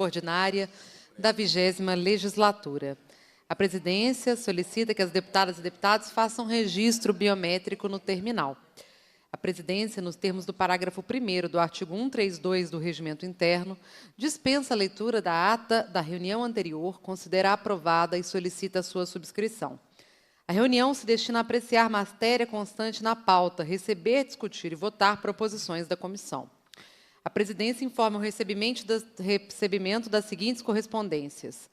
ordinária da 20ª legislatura. A presidência solicita que as deputadas e deputados façam registro biométrico no terminal. A presidência, nos termos do parágrafo 1º do artigo 132 do Regimento Interno, dispensa a leitura da ata da reunião anterior, considera aprovada e solicita a sua subscrição. A reunião se destina a apreciar matéria constante na pauta, receber, discutir e votar proposições da comissão. A presidência informa o recebimento das seguintes correspondências.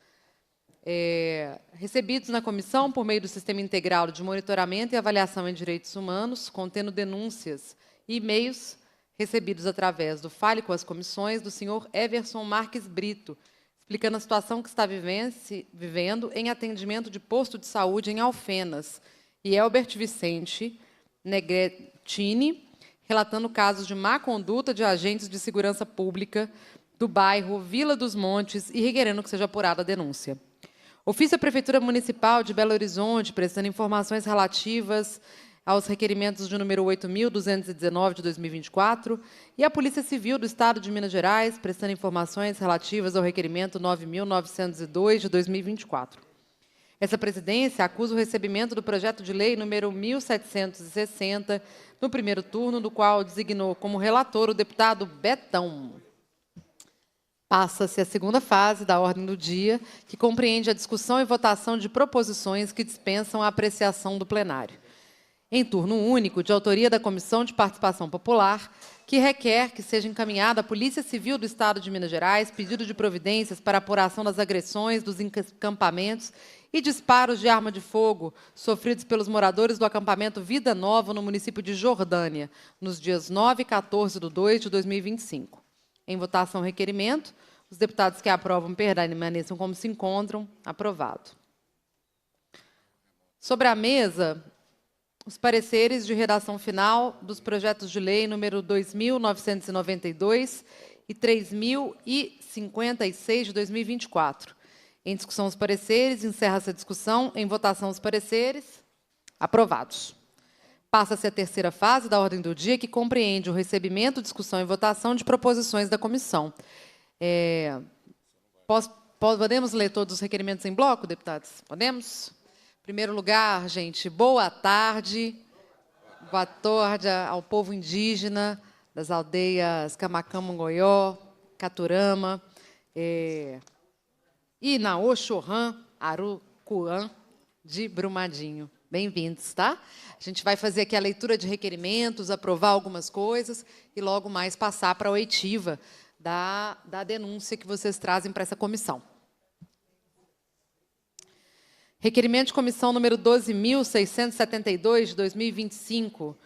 Recebidos na comissão por meio do Sistema Integral de Monitoramento e Avaliação em Direitos Humanos, contendo denúncias e e-mails recebidos através do Fale com as Comissões do senhor Everson Marques Brito, explicando a situação que está vivendo em atendimento de posto de saúde em Alfenas, e Elbert Vicente Negretini, relatando casos de má conduta de agentes de segurança pública do bairro Vila dos Montes e requerendo que seja apurada a denúncia. Ofício à Prefeitura Municipal de Belo Horizonte, prestando informações relativas aos requerimentos de número 8.219 de 2024, e a Polícia Civil do Estado de Minas Gerais, prestando informações relativas ao requerimento 9.902 de 2024. Essa presidência acusa o recebimento do projeto de lei número 1.760, no primeiro turno, do qual designou como relator o deputado Betão. Passa-se a segunda fase da ordem do dia, que compreende a discussão e votação de proposições que dispensam a apreciação do plenário. Em turno único, de autoria da Comissão de Participação Popular, que requer que seja encaminhada à Polícia Civil do Estado de Minas Gerais pedido de providências para apuração das agressões, dos encampamentos e disparos de arma de fogo sofridos pelos moradores do acampamento Vida Nova, no município de Jordânia, nos dias 9 e 14 de 2 de 2025. Em votação, requerimento. Os deputados que aprovam permaneçam como se encontram. Aprovado. Sobre a mesa, os pareceres de redação final dos projetos de lei número 2.992 e 3.056 de 2024. Em discussão os pareceres, encerra-se a discussão. Em votação os pareceres. Aprovados. Passa-se a terceira fase da ordem do dia, que compreende o recebimento, discussão e votação de proposições da comissão. Podemos ler todos os requerimentos em bloco, deputados? Podemos? Em primeiro lugar, gente, boa tarde. Boa tarde ao povo indígena das aldeias Camacã, Mongoió, Caturama, Inaoxorã, Arucuã, de Brumadinho. Bem-vindos, tá? A gente vai fazer aqui a leitura de requerimentos, aprovar algumas coisas e logo mais passar para a oitiva da denúncia que vocês trazem para essa comissão. Requerimento de comissão número 12.672 de 2025.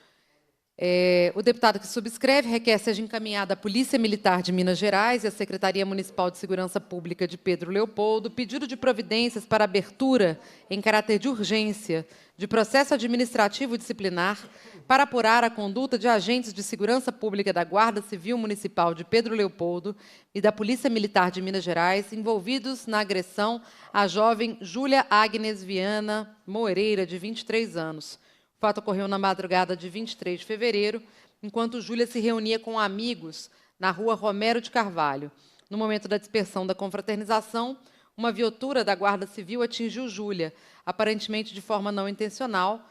O deputado que subscreve requer seja encaminhada à Polícia Militar de Minas Gerais e à Secretaria Municipal de Segurança Pública de Pedro Leopoldo pedido de providências para abertura, em caráter de urgência, de processo administrativo disciplinar para apurar a conduta de agentes de segurança pública da Guarda Civil Municipal de Pedro Leopoldo e da Polícia Militar de Minas Gerais envolvidos na agressão à jovem Júlia Agnes Viana Moreira, de 23 anos. O fato ocorreu na madrugada de 23 de fevereiro, enquanto Júlia se reunia com amigos na rua Romero de Carvalho. No momento da dispersão da confraternização, uma viatura da Guarda Civil atingiu Júlia, aparentemente de forma não intencional,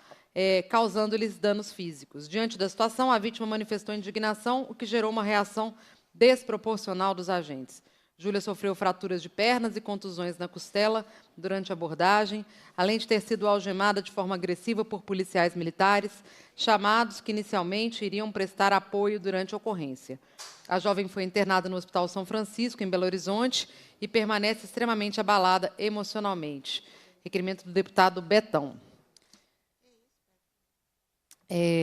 causando-lhes danos físicos. Diante da situação, a vítima manifestou indignação, o que gerou uma reação desproporcional dos agentes. Júlia sofreu fraturas de pernas e contusões na costela durante a abordagem, além de ter sido algemada de forma agressiva por policiais militares, chamados que inicialmente iriam prestar apoio durante a ocorrência. A jovem foi internada no Hospital São Francisco, em Belo Horizonte, e permanece extremamente abalada emocionalmente. Requerimento do deputado Betão.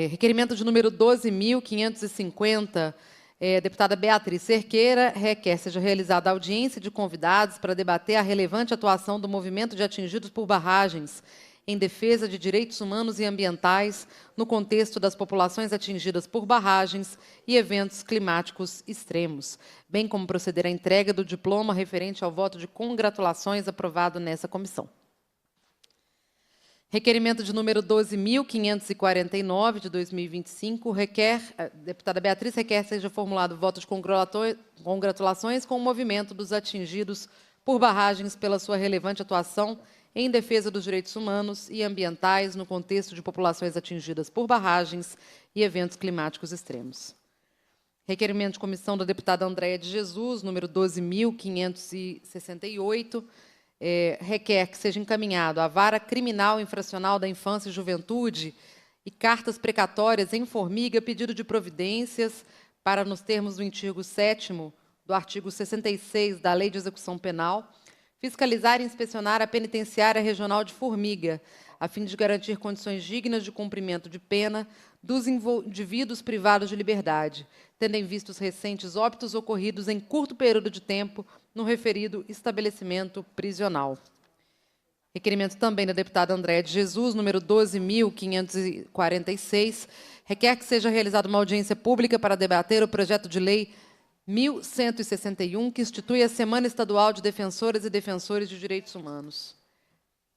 Requerimento de número 12.550, deputada Beatriz Cerqueira, requer seja realizada audiência de convidados para debater a relevante atuação do movimento de atingidos por barragens em defesa de direitos humanos e ambientais no contexto das populações atingidas por barragens e eventos climáticos extremos, bem como proceder à entrega do diploma referente ao voto de congratulações aprovado nessa comissão. Requerimento de número 12.549, de 2025, a deputada Beatriz requer seja formulado voto de congratulações com o movimento dos atingidos por barragens pela sua relevante atuação em defesa dos direitos humanos e ambientais no contexto de populações atingidas por barragens e eventos climáticos extremos. Requerimento de comissão da deputada Andréia de Jesus, número 12.568, requer que seja encaminhado à Vara Criminal Infracional da Infância e Juventude e cartas precatórias em formiga, pedido de providências para, nos termos do inciso 7º do artigo 66 da Lei de Execução Penal, fiscalizar e inspecionar a Penitenciária Regional de Formiga, a fim de garantir condições dignas de cumprimento de pena dos indivíduos privados de liberdade, tendo em vista os recentes óbitos ocorridos em curto período de tempo no referido estabelecimento prisional. Requerimento também da deputada Andréia de Jesus, número 12.546, requer que seja realizada uma audiência pública para debater o projeto de lei 1161, que institui a Semana Estadual de Defensoras e Defensores de Direitos Humanos.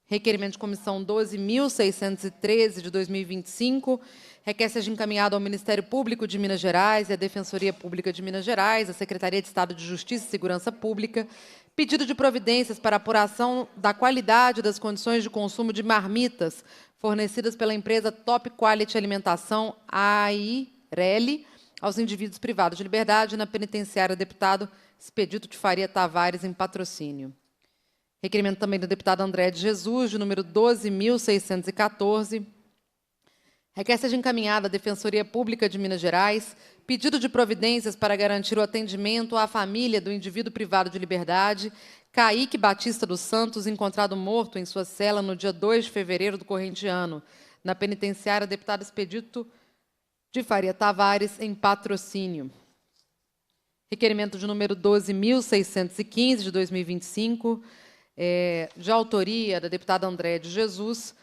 Requerimento de comissão 12.613, de 2025, requer seja encaminhado ao Ministério Público de Minas Gerais e à Defensoria Pública de Minas Gerais, à Secretaria de Estado de Justiça e Segurança Pública, pedido de providências para apuração da qualidade das condições de consumo de marmitas fornecidas pela empresa Top Quality Alimentação, AIRELI, aos indivíduos privados de liberdade na penitenciária deputado Expedito de Faria Tavares, em Patrocínio. Requerimento também da deputada Andréia de Jesus, de número 12.614, requer seja encaminhada à Defensoria Pública de Minas Gerais pedido de providências para garantir o atendimento à família do indivíduo privado de liberdade, Kaique Batista dos Santos, encontrado morto em sua cela no dia 2 de fevereiro do corrente ano, na penitenciária deputado Expedito de Faria Tavares, em Patrocínio. Requerimento de número 12.615, de 2025, de autoria da deputada Andréia de Jesus,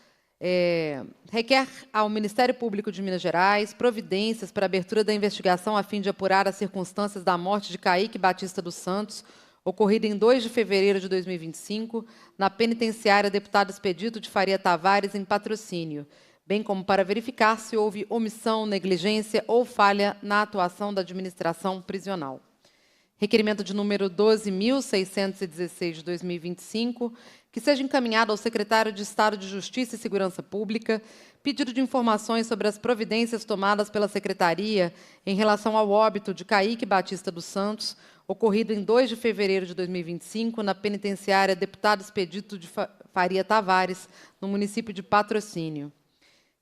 requer ao Ministério Público de Minas Gerais providências para a abertura da investigação a fim de apurar as circunstâncias da morte de Kaique Batista dos Santos, ocorrida em 2 de fevereiro de 2025, na penitenciária deputado Expedito de Faria Tavares, em Patrocínio, bem como para verificar se houve omissão, negligência ou falha na atuação da administração prisional. Requerimento de número 12.616, de 2025, que seja encaminhado ao secretário de Estado de Justiça e Segurança Pública pedido de informações sobre as providências tomadas pela Secretaria em relação ao óbito de Kaique Batista dos Santos, ocorrido em 2 de fevereiro de 2025, na penitenciária deputado Expedito de Faria Tavares, no município de Patrocínio.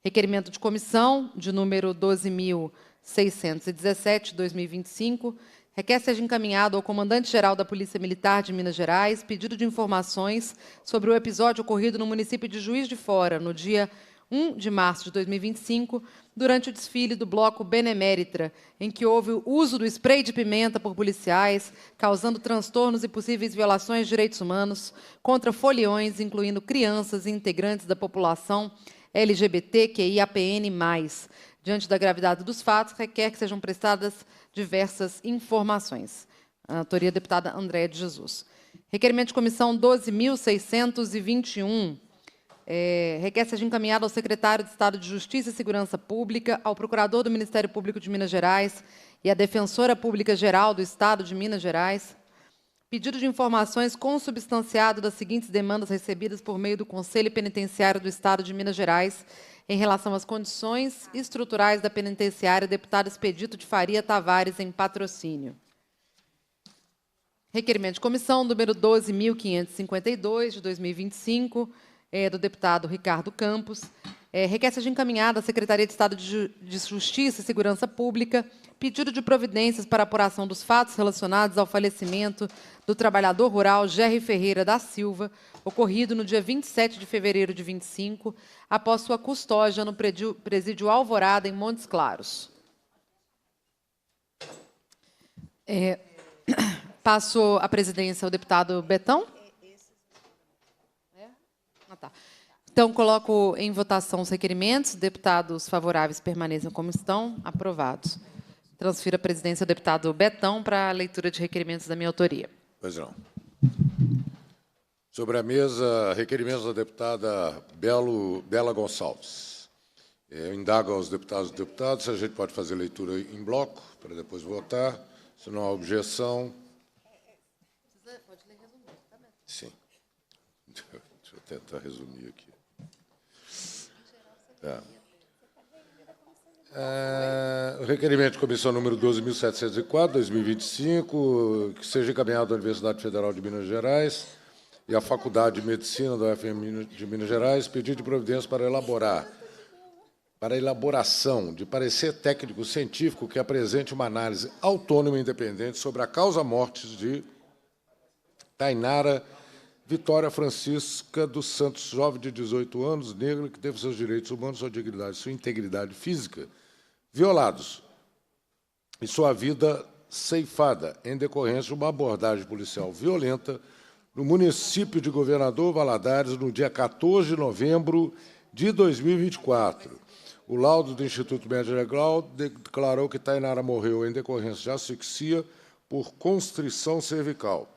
Requerimento de comissão, de número 12.617, de 2025, requer seja encaminhado ao comandante-geral da Polícia Militar de Minas Gerais pedido de informações sobre o episódio ocorrido no município de Juiz de Fora, no dia 1 de março de 2025, durante o desfile do bloco Benemérita, em que houve o uso do spray de pimenta por policiais, causando transtornos e possíveis violações de direitos humanos contra foliões, incluindo crianças e integrantes da população LGBTQIAPN+. Diante da gravidade dos fatos, requer que sejam prestadas diversas informações. A autoria da deputada Andréia de Jesus. Requerimento de comissão 12.621, requer seja encaminhado ao secretário de Estado de Justiça e Segurança Pública, ao procurador do Ministério Público de Minas Gerais e à Defensora Pública Geral do Estado de Minas Gerais, pedido de informações consubstanciado das seguintes demandas recebidas por meio do Conselho Penitenciário do Estado de Minas Gerais, em relação às condições estruturais da penitenciária, deputado Expedito de Faria Tavares, em Patrocínio. Requerimento de comissão, número 12.552, de 2025, do deputado Ricardo Campos, requer seja encaminhada à Secretaria de Estado de Justiça e Segurança Pública pedido de providências para apuração dos fatos relacionados ao falecimento do trabalhador rural Gerry Ferreira da Silva, ocorrido no dia 27 de fevereiro de 25, após sua custódia no presídio Alvorada, em Montes Claros. Passo a presidência ao deputado Betão. Tá. Então, coloco em votação os requerimentos. Deputados favoráveis permaneçam como estão. Aprovados. Transfiro a presidência ao deputado Betão para a leitura de requerimentos da minha autoria. Pois não. Sobre a mesa, requerimentos da deputada Bela Gonçalves. Eu indago aos deputados e deputadas se a gente pode fazer leitura em bloco, para depois votar. Se não há objeção. Pode ler resumido, tá bem? Sim. Deixa eu tentar resumir aqui. Tá. O requerimento de comissão número 12.704, 2025, que seja encaminhado à Universidade Federal de Minas Gerais e à Faculdade de Medicina da UFM de Minas Gerais, pedido de providência para a elaboração de parecer técnico científico que apresente uma análise autônoma e independente sobre a causa-morte de Tainara Vitória Francisca dos Santos, jovem de 18 anos, negra, que teve seus direitos humanos, sua dignidade, sua integridade física violados e sua vida ceifada em decorrência de uma abordagem policial violenta no município de Governador Valadares, no dia 14 de novembro de 2024. O laudo do Instituto Médico Legal declarou que Tainara morreu em decorrência de asfixia por constrição cervical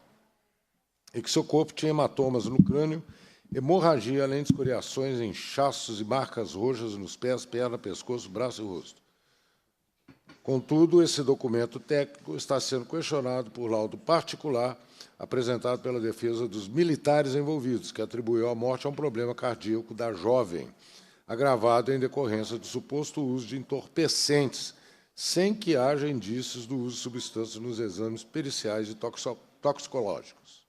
e que seu corpo tinha hematomas no crânio, hemorragia, além de escoriações, inchaços e marcas roxas nos pés, perna, pescoço, braço e rosto. Contudo, esse documento técnico está sendo questionado por laudo particular apresentado pela defesa dos militares envolvidos, que atribuiu a morte a um problema cardíaco da jovem, agravado em decorrência do suposto uso de entorpecentes, sem que haja indícios do uso de substâncias nos exames periciais e toxicológicos.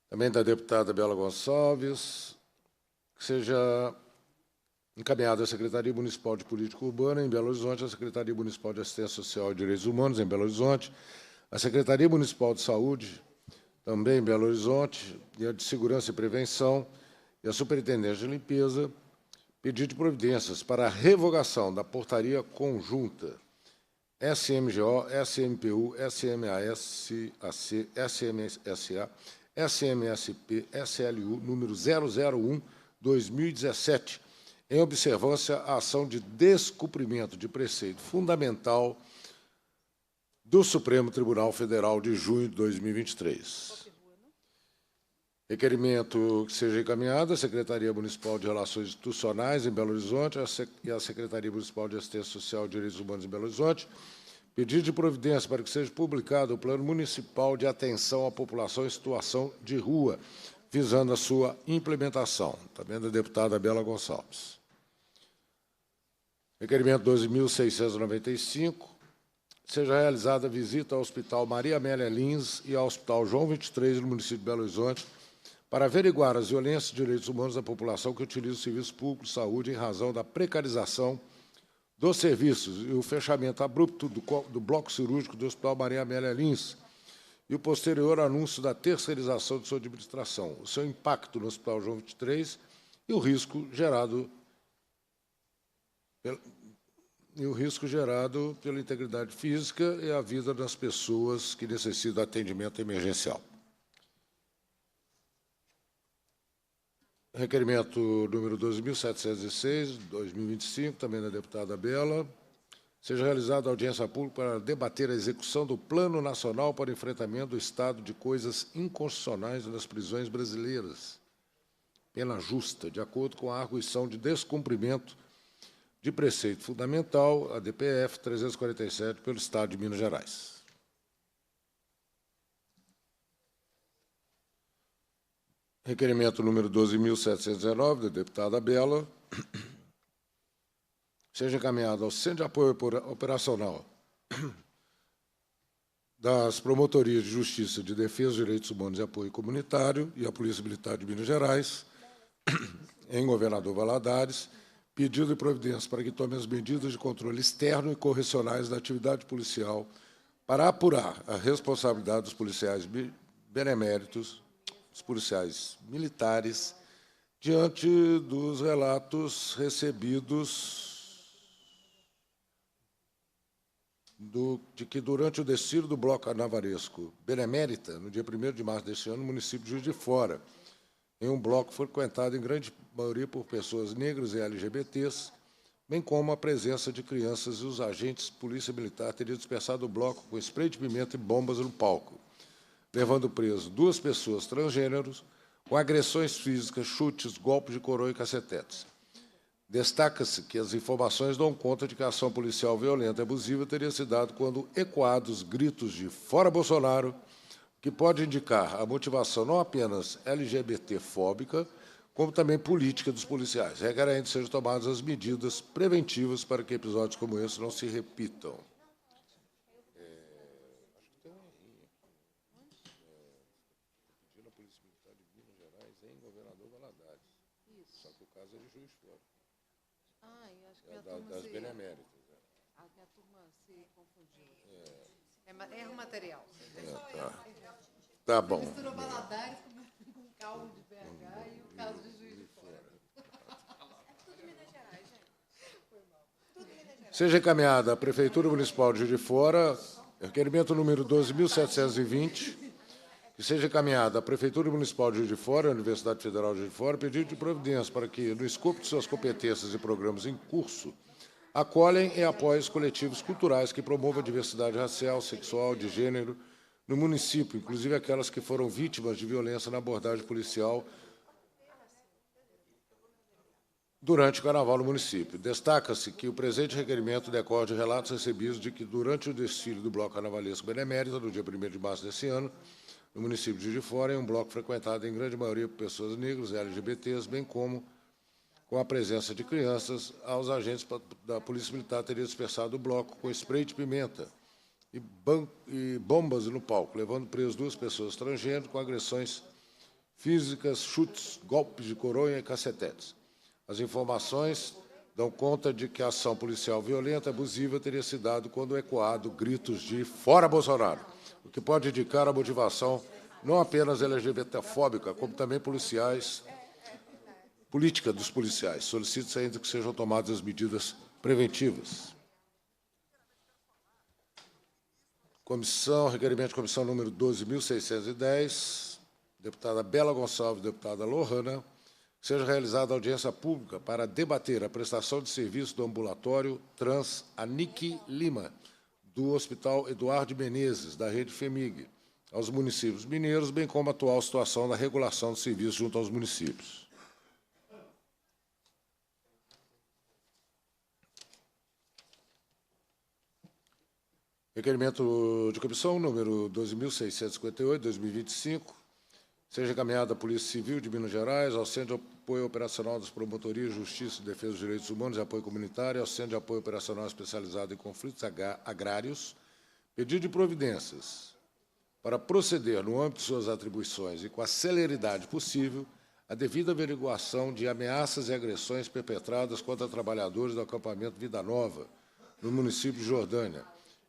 Também da deputada Bela Gonçalves, que seja encaminhada à Secretaria Municipal de Política Urbana, em Belo Horizonte, à Secretaria Municipal de Assistência Social e Direitos Humanos, em Belo Horizonte, à Secretaria Municipal de Saúde, também em Belo Horizonte, e a de Segurança e Prevenção, e a Superintendência de Limpeza, pedido de providências para a revogação da portaria conjunta SMGO, SMPU, SMASAC, SMSA, SMSP, SLU, número 001/2017, em observância à ação de descumprimento de preceito fundamental do Supremo Tribunal Federal de junho de 2023. Requerimento que seja encaminhado à Secretaria Municipal de Relações Institucionais, em Belo Horizonte, e à Secretaria Municipal de Assistência Social e Direitos Humanos, em Belo Horizonte, pedido de providência para que seja publicado o Plano Municipal de Atenção à População em Situação de Rua, visando a sua implementação. Também da deputada Bela Gonçalves. Requerimento 12.695, seja realizada a visita ao Hospital Maria Amélia Lins e ao Hospital João 23, no município de Belo Horizonte, para averiguar as violências de direitos humanos da população que utiliza o serviço público de saúde em razão da precarização dos serviços e o fechamento abrupto do bloco cirúrgico do Hospital Maria Amélia Lins e o posterior anúncio da terceirização de sua administração, o seu impacto no Hospital João 23 e o risco gerado pela integridade física e a vida das pessoas que necessitam de atendimento emergencial. Requerimento número 12.716, 2025, também da deputada Bela, seja realizada audiência pública para debater a execução do Plano Nacional para o Enfrentamento do Estado de Coisas Inconstitucionais nas Prisões Brasileiras, pena justa, de acordo com a arguição de descumprimento de preceito fundamental, a DPF 347, pelo Estado de Minas Gerais. Requerimento número 12.719, da deputada Bela, seja encaminhado ao Centro de Apoio Operacional das Promotorias de Justiça de Defesa dos Direitos Humanos e Apoio Comunitário e à Polícia Militar de Minas Gerais, em Governador Valadares, pedido de providência para que tome as medidas de controle externo e correcionais da atividade policial para apurar a responsabilidade dos policiais beneméritos, dos policiais militares, diante dos relatos recebidos de que, durante o desfile do Bloco Carnavaresco Benemérita, no dia 1º de março deste ano, no município de Juiz de Fora, em um bloco frequentado em grande maioria por pessoas negras e LGBTs, bem como a presença de crianças e os agentes de polícia militar teriam dispersado o bloco com spray de pimenta e bombas no palco, levando preso 2 pessoas transgêneros com agressões físicas, chutes, golpes de coroa e cacetetes. Destaca-se que as informações dão conta de que a ação policial violenta e abusiva teria se dado quando ecoados gritos de "Fora Bolsonaro", que pode indicar a motivação não apenas LGBT-fóbica, como também política dos policiais, requerendo que sejam tomadas as medidas preventivas para que episódios como esse não se repitam. Pedindo a Polícia Militar de Minas Gerais em Governador Valadares. Só que o caso é de Juiz de Fora. Eu acho que Das Beneméritas. A minha turma se confundiu. É o material. Tá bom. Misturou Valadares com o caldo de BH e o caso de Juiz de Fora. Tudo Minas Gerais, gente. Foi mal. Tudo Minas Gerais. Seja encaminhada à Prefeitura Municipal de Juiz de Fora, requerimento número 12.720, que seja encaminhada à Prefeitura Municipal de Juiz de Fora, à Universidade Federal de Juiz de Fora, pedido de providência para que, no escopo de suas competências e programas em curso, acolhem e apoiem os coletivos culturais que promovam a diversidade racial, sexual, de gênero no município, inclusive aquelas que foram vítimas de violência na abordagem policial durante o Carnaval no município. Destaca-se que o presente requerimento decorre de relatos recebidos de que, durante o desfile do Bloco Carnavalesco Benemérita, no dia 1º de março desse ano, no município de Juiz de Fora, em um bloco frequentado em grande maioria por pessoas negras e LGBTs, bem como com a presença de crianças, aos agentes da Polícia Militar teriam dispersado o bloco com spray de pimenta e bombas no palco, levando preso 2 pessoas transgêneras com agressões físicas, chutes, golpes de coronha e cacetetes. As informações dão conta de que a ação policial violenta e abusiva teria se dado quando ecoado gritos de "Fora Bolsonaro", o que pode indicar a motivação não apenas LGBT-fóbica, como também política dos policiais. Solicita-se ainda que sejam tomadas as medidas preventivas. Requerimento de comissão número 12.610, deputada Bela Gonçalves, deputada Lohana, seja realizada audiência pública para debater a prestação de serviço do ambulatório trans Anique Lima, do Hospital Eduardo Menezes, da rede FEMIG, aos municípios mineiros, bem como a atual situação da regulação do serviço junto aos municípios. Requerimento de comissão número 12.658, 2025, seja encaminhado à Polícia Civil de Minas Gerais, ao Centro de Apoio Operacional das Promotorias de Justiça e Defesa dos Direitos Humanos e Apoio Comunitário, ao Centro de Apoio Operacional Especializado em Conflitos Agrários, pedido de providências para proceder, no âmbito de suas atribuições e com a celeridade possível, a devida averiguação de ameaças e agressões perpetradas contra trabalhadores do acampamento Vida Nova, no município de Jordânia,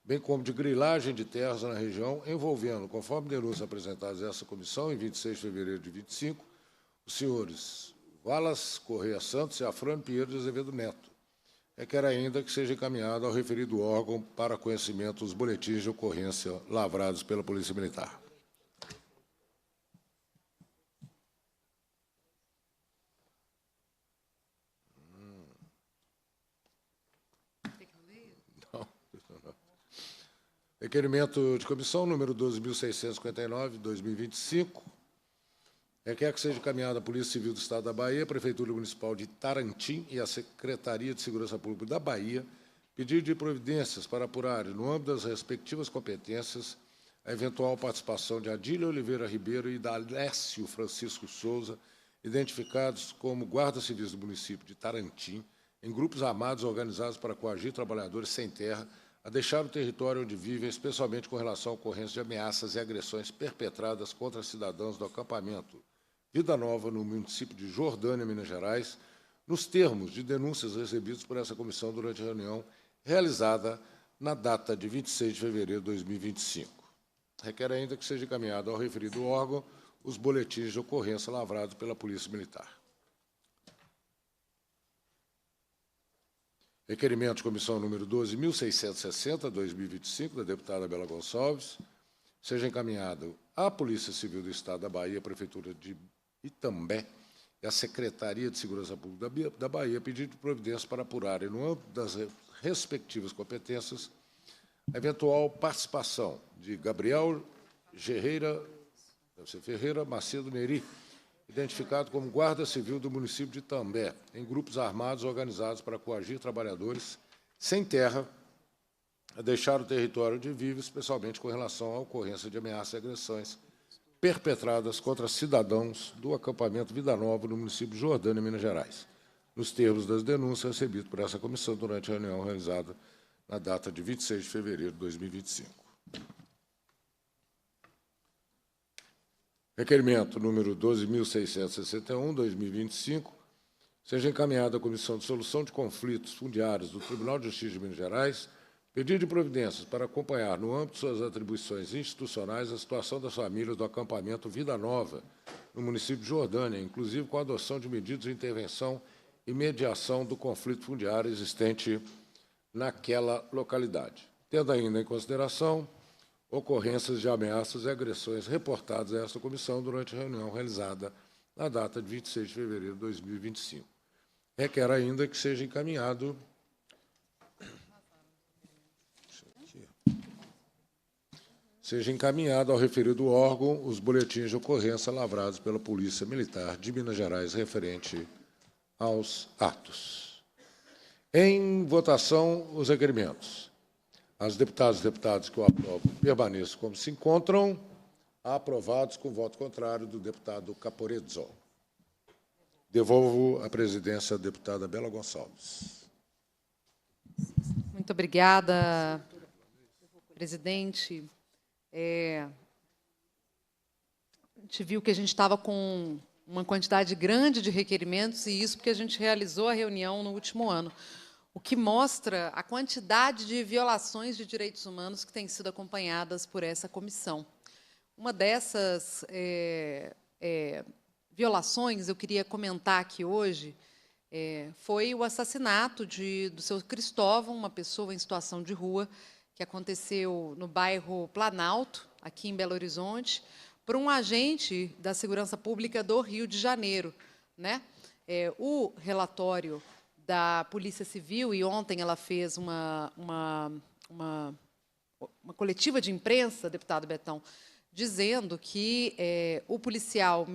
bem como de grilagem de terras na região, envolvendo, conforme denúncias apresentadas a essa comissão, em 26 de fevereiro de 25, os senhores Wallace Correia Santos e Afrânio Pinheiro de Azevedo Neto. Requer ainda que seja encaminhado ao referido órgão para conhecimento os boletins de ocorrência lavrados pela Polícia Militar. Requerimento de comissão número 12.659, 2025, requer que seja encaminhada à Polícia Civil do Estado da Bahia, Prefeitura Municipal de Tarantim e a Secretaria de Segurança Pública da Bahia, pedido de providências para apurar, no âmbito das respectivas competências, a eventual participação de Adília Oliveira Ribeiro e da Alessio Francisco Souza, identificados como guardas civis do município de Tarantim, em grupos armados organizados para coagir trabalhadores sem terra a deixar o território onde vivem, especialmente com relação à ocorrência de ameaças e agressões perpetradas contra cidadãos do acampamento Vida Nova, no município de Jordânia, Minas Gerais, nos termos de denúncias recebidas por essa comissão durante a reunião realizada na data de 26 de fevereiro de 2025. Requer ainda que seja encaminhado ao referido órgão os boletins de ocorrência lavrados pela Polícia Militar. Requerimento de comissão número 12.660, 2025, da deputada Bela Gonçalves, seja encaminhado à Polícia Civil do Estado da Bahia, Prefeitura de Itambé, e a Secretaria de Segurança Pública da Bahia pedido de providências para apurarem, no âmbito das respectivas competências, a eventual participação de Gabriel Ferreira Macedo Neri, identificado como guarda civil do município de També, em grupos armados organizados para coagir trabalhadores sem terra a deixar o território onde vive, especialmente com relação à ocorrência de ameaças e agressões perpetradas contra cidadãos do acampamento Vida Nova, no município de Jordânia, Minas Gerais, nos termos das denúncias recebidas por essa comissão durante a reunião realizada na data de 26 de fevereiro de 2025. Requerimento número 12.661, 2025, seja encaminhado à Comissão de Solução de Conflitos Fundiários do Tribunal de Justiça de Minas Gerais, pedido de providências para acompanhar, no âmbito de suas atribuições institucionais, a situação das famílias do acampamento Vida Nova, no município de Jordânia, inclusive com a adoção de medidas de intervenção e mediação do conflito fundiário existente naquela localidade, tendo ainda em consideração ocorrências de ameaças e agressões reportadas a esta comissão durante a reunião realizada na data de 26 de fevereiro de 2025. Requer ainda que seja encaminhado ao referido órgão os boletins de ocorrência lavrados pela Polícia Militar de Minas Gerais referente aos atos. Em votação, os requerimentos. As deputadas e deputados que o aprovam permaneçam como se encontram. Aprovados com voto contrário do deputado Caporezzo. Devolvo a presidência à deputada Bela Gonçalves. Muito obrigada, presidente. A gente viu que a gente estava com uma quantidade grande de requerimentos, e isso porque a gente realizou a reunião no último ano, o que mostra a quantidade de violações de direitos humanos que têm sido acompanhadas por essa comissão. Uma dessas violações, eu queria comentar aqui hoje, foi o assassinato do seu Cristóvão, uma pessoa em situação de rua, que aconteceu no bairro Planalto, aqui em Belo Horizonte, por um agente da Segurança Pública do Rio de Janeiro, né? O relatório da Polícia Civil, e ontem ela fez uma coletiva de imprensa, deputado Betão, dizendo que o policial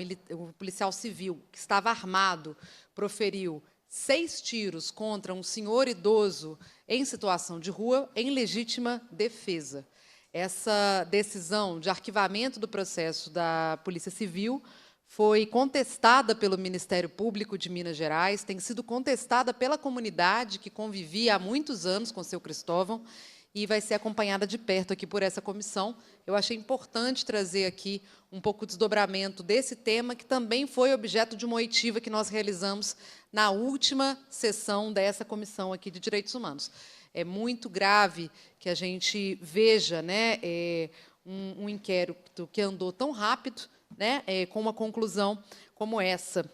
civil, que estava armado, proferiu 6 tiros contra um senhor idoso em situação de rua, em legítima defesa. Essa decisão de arquivamento do processo da Polícia Civil foi contestada pelo Ministério Público de Minas Gerais, tem sido contestada pela comunidade que convivia há muitos anos com o seu Cristóvão, e vai ser acompanhada de perto aqui por essa comissão. Eu achei importante trazer aqui um pouco o desdobramento desse tema, que também foi objeto de uma oitiva que nós realizamos na última sessão dessa comissão aqui de Direitos Humanos. É muito grave que a gente veja, né, um inquérito que andou tão rápido, né, com uma conclusão como essa.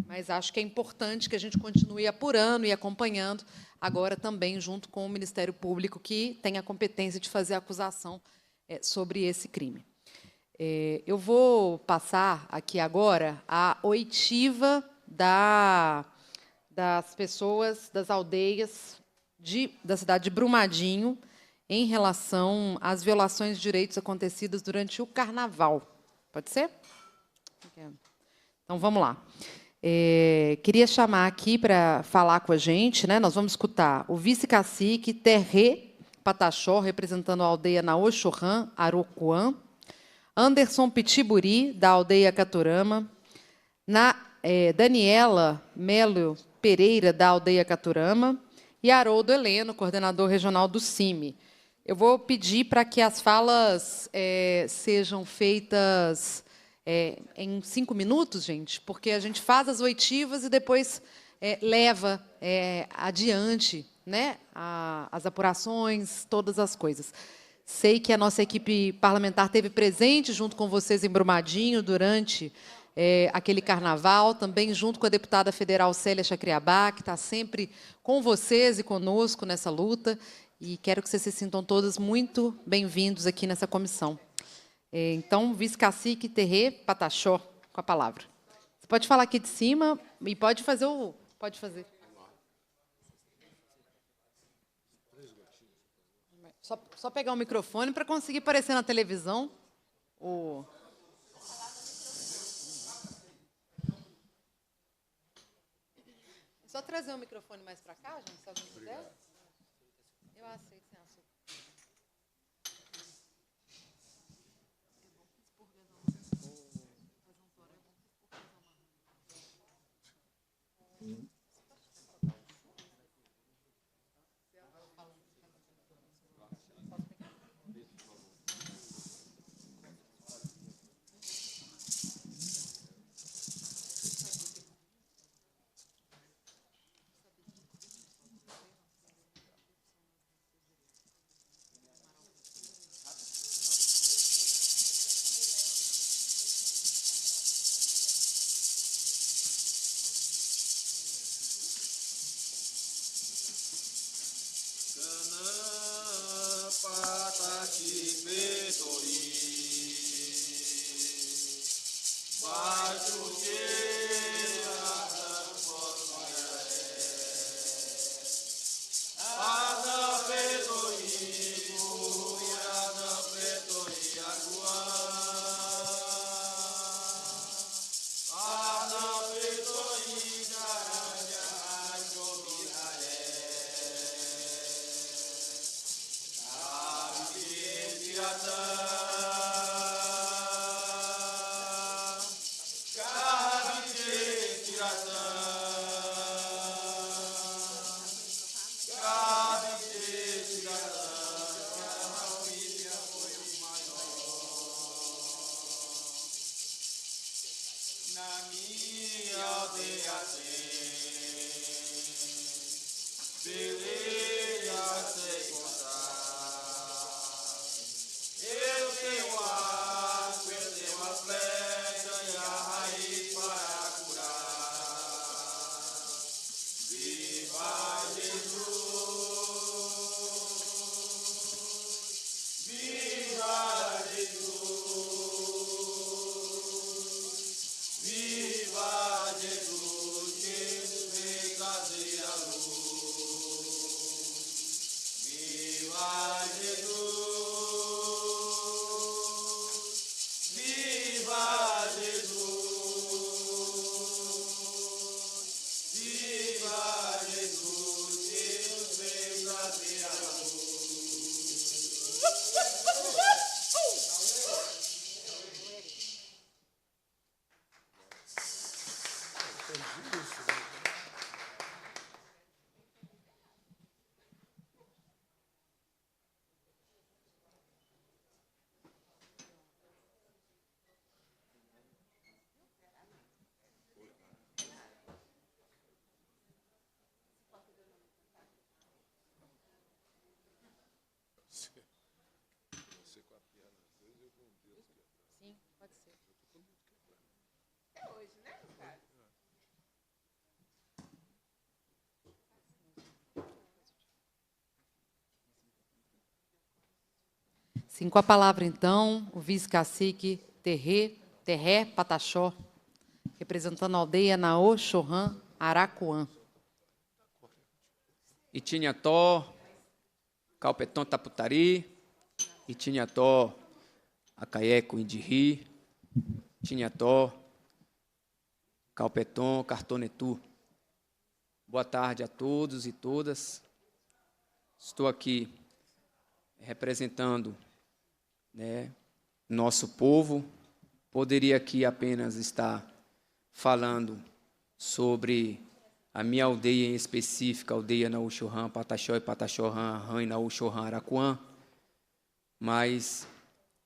Mas acho que é importante que a gente continue apurando e acompanhando, agora também junto com o Ministério Público, que tem a competência de fazer a acusação sobre esse crime. Eu vou passar aqui agora a oitiva das pessoas das aldeias da cidade de Brumadinho em relação às violações de direitos acontecidas durante o Carnaval. Pode ser? Então, vamos lá. Queria chamar aqui para falar com a gente, né? Nós vamos escutar o vice-cacique Terrê Pataxó, representando a aldeia Naoxorã, Arocuã, Anderson Pitiburi, da aldeia Caturama, Daniela Melo Pereira, da aldeia Caturama, e Haroldo Heleno, coordenador regional do CIMI. Eu vou pedir para que as falas sejam feitas em 5 minutos, gente, porque a gente faz as oitivas e depois leva adiante, né, as apurações, todas as coisas. Sei que a nossa equipe parlamentar esteve presente junto com vocês em Brumadinho durante aquele carnaval, também junto com a deputada federal Célia Chacriabá, que está sempre com vocês e conosco nessa luta, e quero que vocês se sintam todos muito bem-vindos aqui nessa comissão. Então, vice-cacique Terrê Pataxó, com a palavra. pode falar aqui de cima e pode fazer o... Pode fazer. Só pegar o microfone para conseguir aparecer na televisão. Só trazer o microfone mais para cá, gente, se alguém quiser. Eu aceito, sem açúcar. Sim, pode ser. É hoje, né, cara? 5 a palavra, então, o vice-cacique Terré Pataxó, representando a aldeia Naô Chorran Aracuã. Itinható, Calpeton Taputari, Itinható, Acaieco Indirri, Itinható, Calpeton Cartonetu. Boa tarde a todos e todas. Estou aqui representando, né, nosso povo. Poderia aqui apenas estar falando sobre a minha aldeia em específica, a aldeia Naô Chorran Pataxó e Pataxó Ran e Naô Chorran Aracuã, mas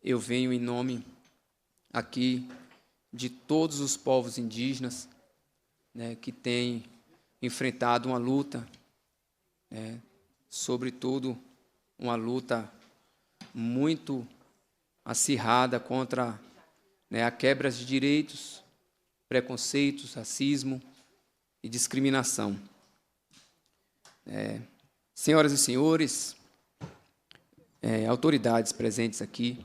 eu venho em nome aqui de todos os povos indígenas, né, que têm enfrentado uma luta, né, sobretudo uma luta muito acirrada contra, né, a quebra de direitos, preconceitos, racismo e discriminação. Senhoras e senhores, autoridades presentes aqui,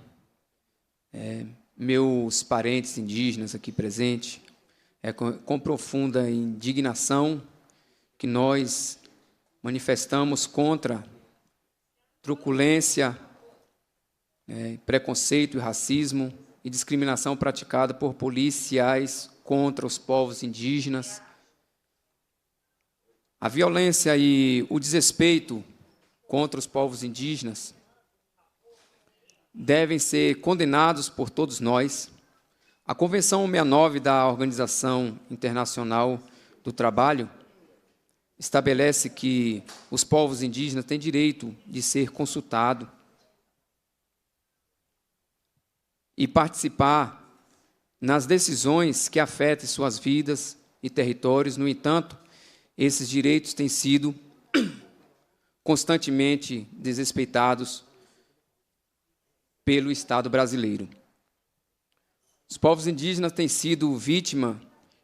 meus parentes indígenas aqui presentes, É com profunda indignação que nós manifestamos contra truculência, preconceito e racismo e discriminação praticada por policiais contra os povos indígenas. A violência e o desrespeito contra os povos indígenas devem ser condenados por todos nós. A Convenção 69 da Organização Internacional do Trabalho estabelece que os povos indígenas têm direito de ser consultados e participar nas decisões que afetem suas vidas e territórios. No entanto, esses direitos têm sido constantemente desrespeitados pelo Estado brasileiro. Os povos indígenas têm sido vítima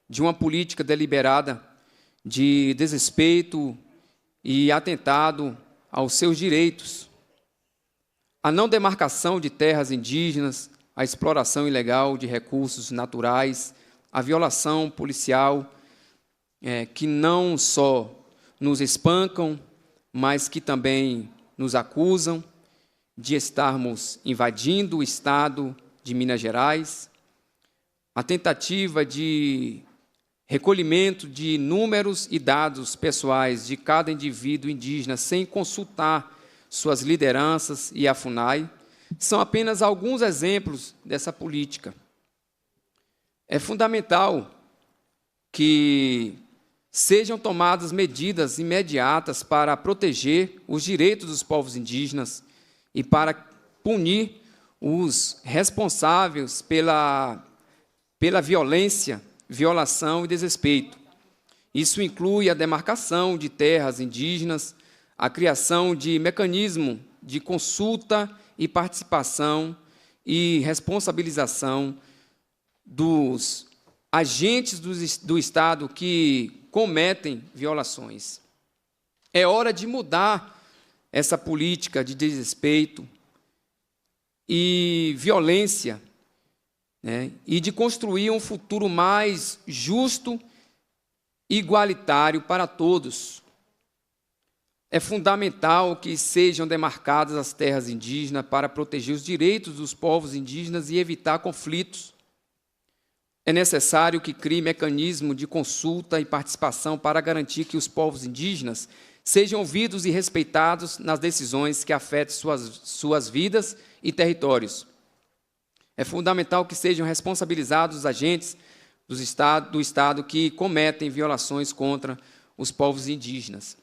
de uma política deliberada de desrespeito e atentado aos seus direitos. A não demarcação de terras indígenas, a exploração ilegal de recursos naturais, a violação policial, que não só nos espancam, mas que também nos acusam de estarmos invadindo o Estado de Minas Gerais, a tentativa de recolhimento de números e dados pessoais de cada indivíduo indígena sem consultar suas lideranças e a FUNAI, são apenas alguns exemplos dessa política. É fundamental que sejam tomadas medidas imediatas para proteger os direitos dos povos indígenas e para punir os responsáveis pela violência, violação e desrespeito. Isso inclui a demarcação de terras indígenas, a criação de mecanismo de consulta e participação e responsabilização dos agentes do Estado que cometem violações. É hora de mudar essa política de desrespeito e violência, e de construir um futuro mais justo e igualitário para todos. É fundamental que sejam demarcadas as terras indígenas para proteger os direitos dos povos indígenas e evitar conflitos. É necessário que crie mecanismo de consulta e participação para garantir que os povos indígenas sejam ouvidos e respeitados nas decisões que afetem suas vidas e territórios. É fundamental que sejam responsabilizados os agentes do Estado que cometem violações contra os povos indígenas.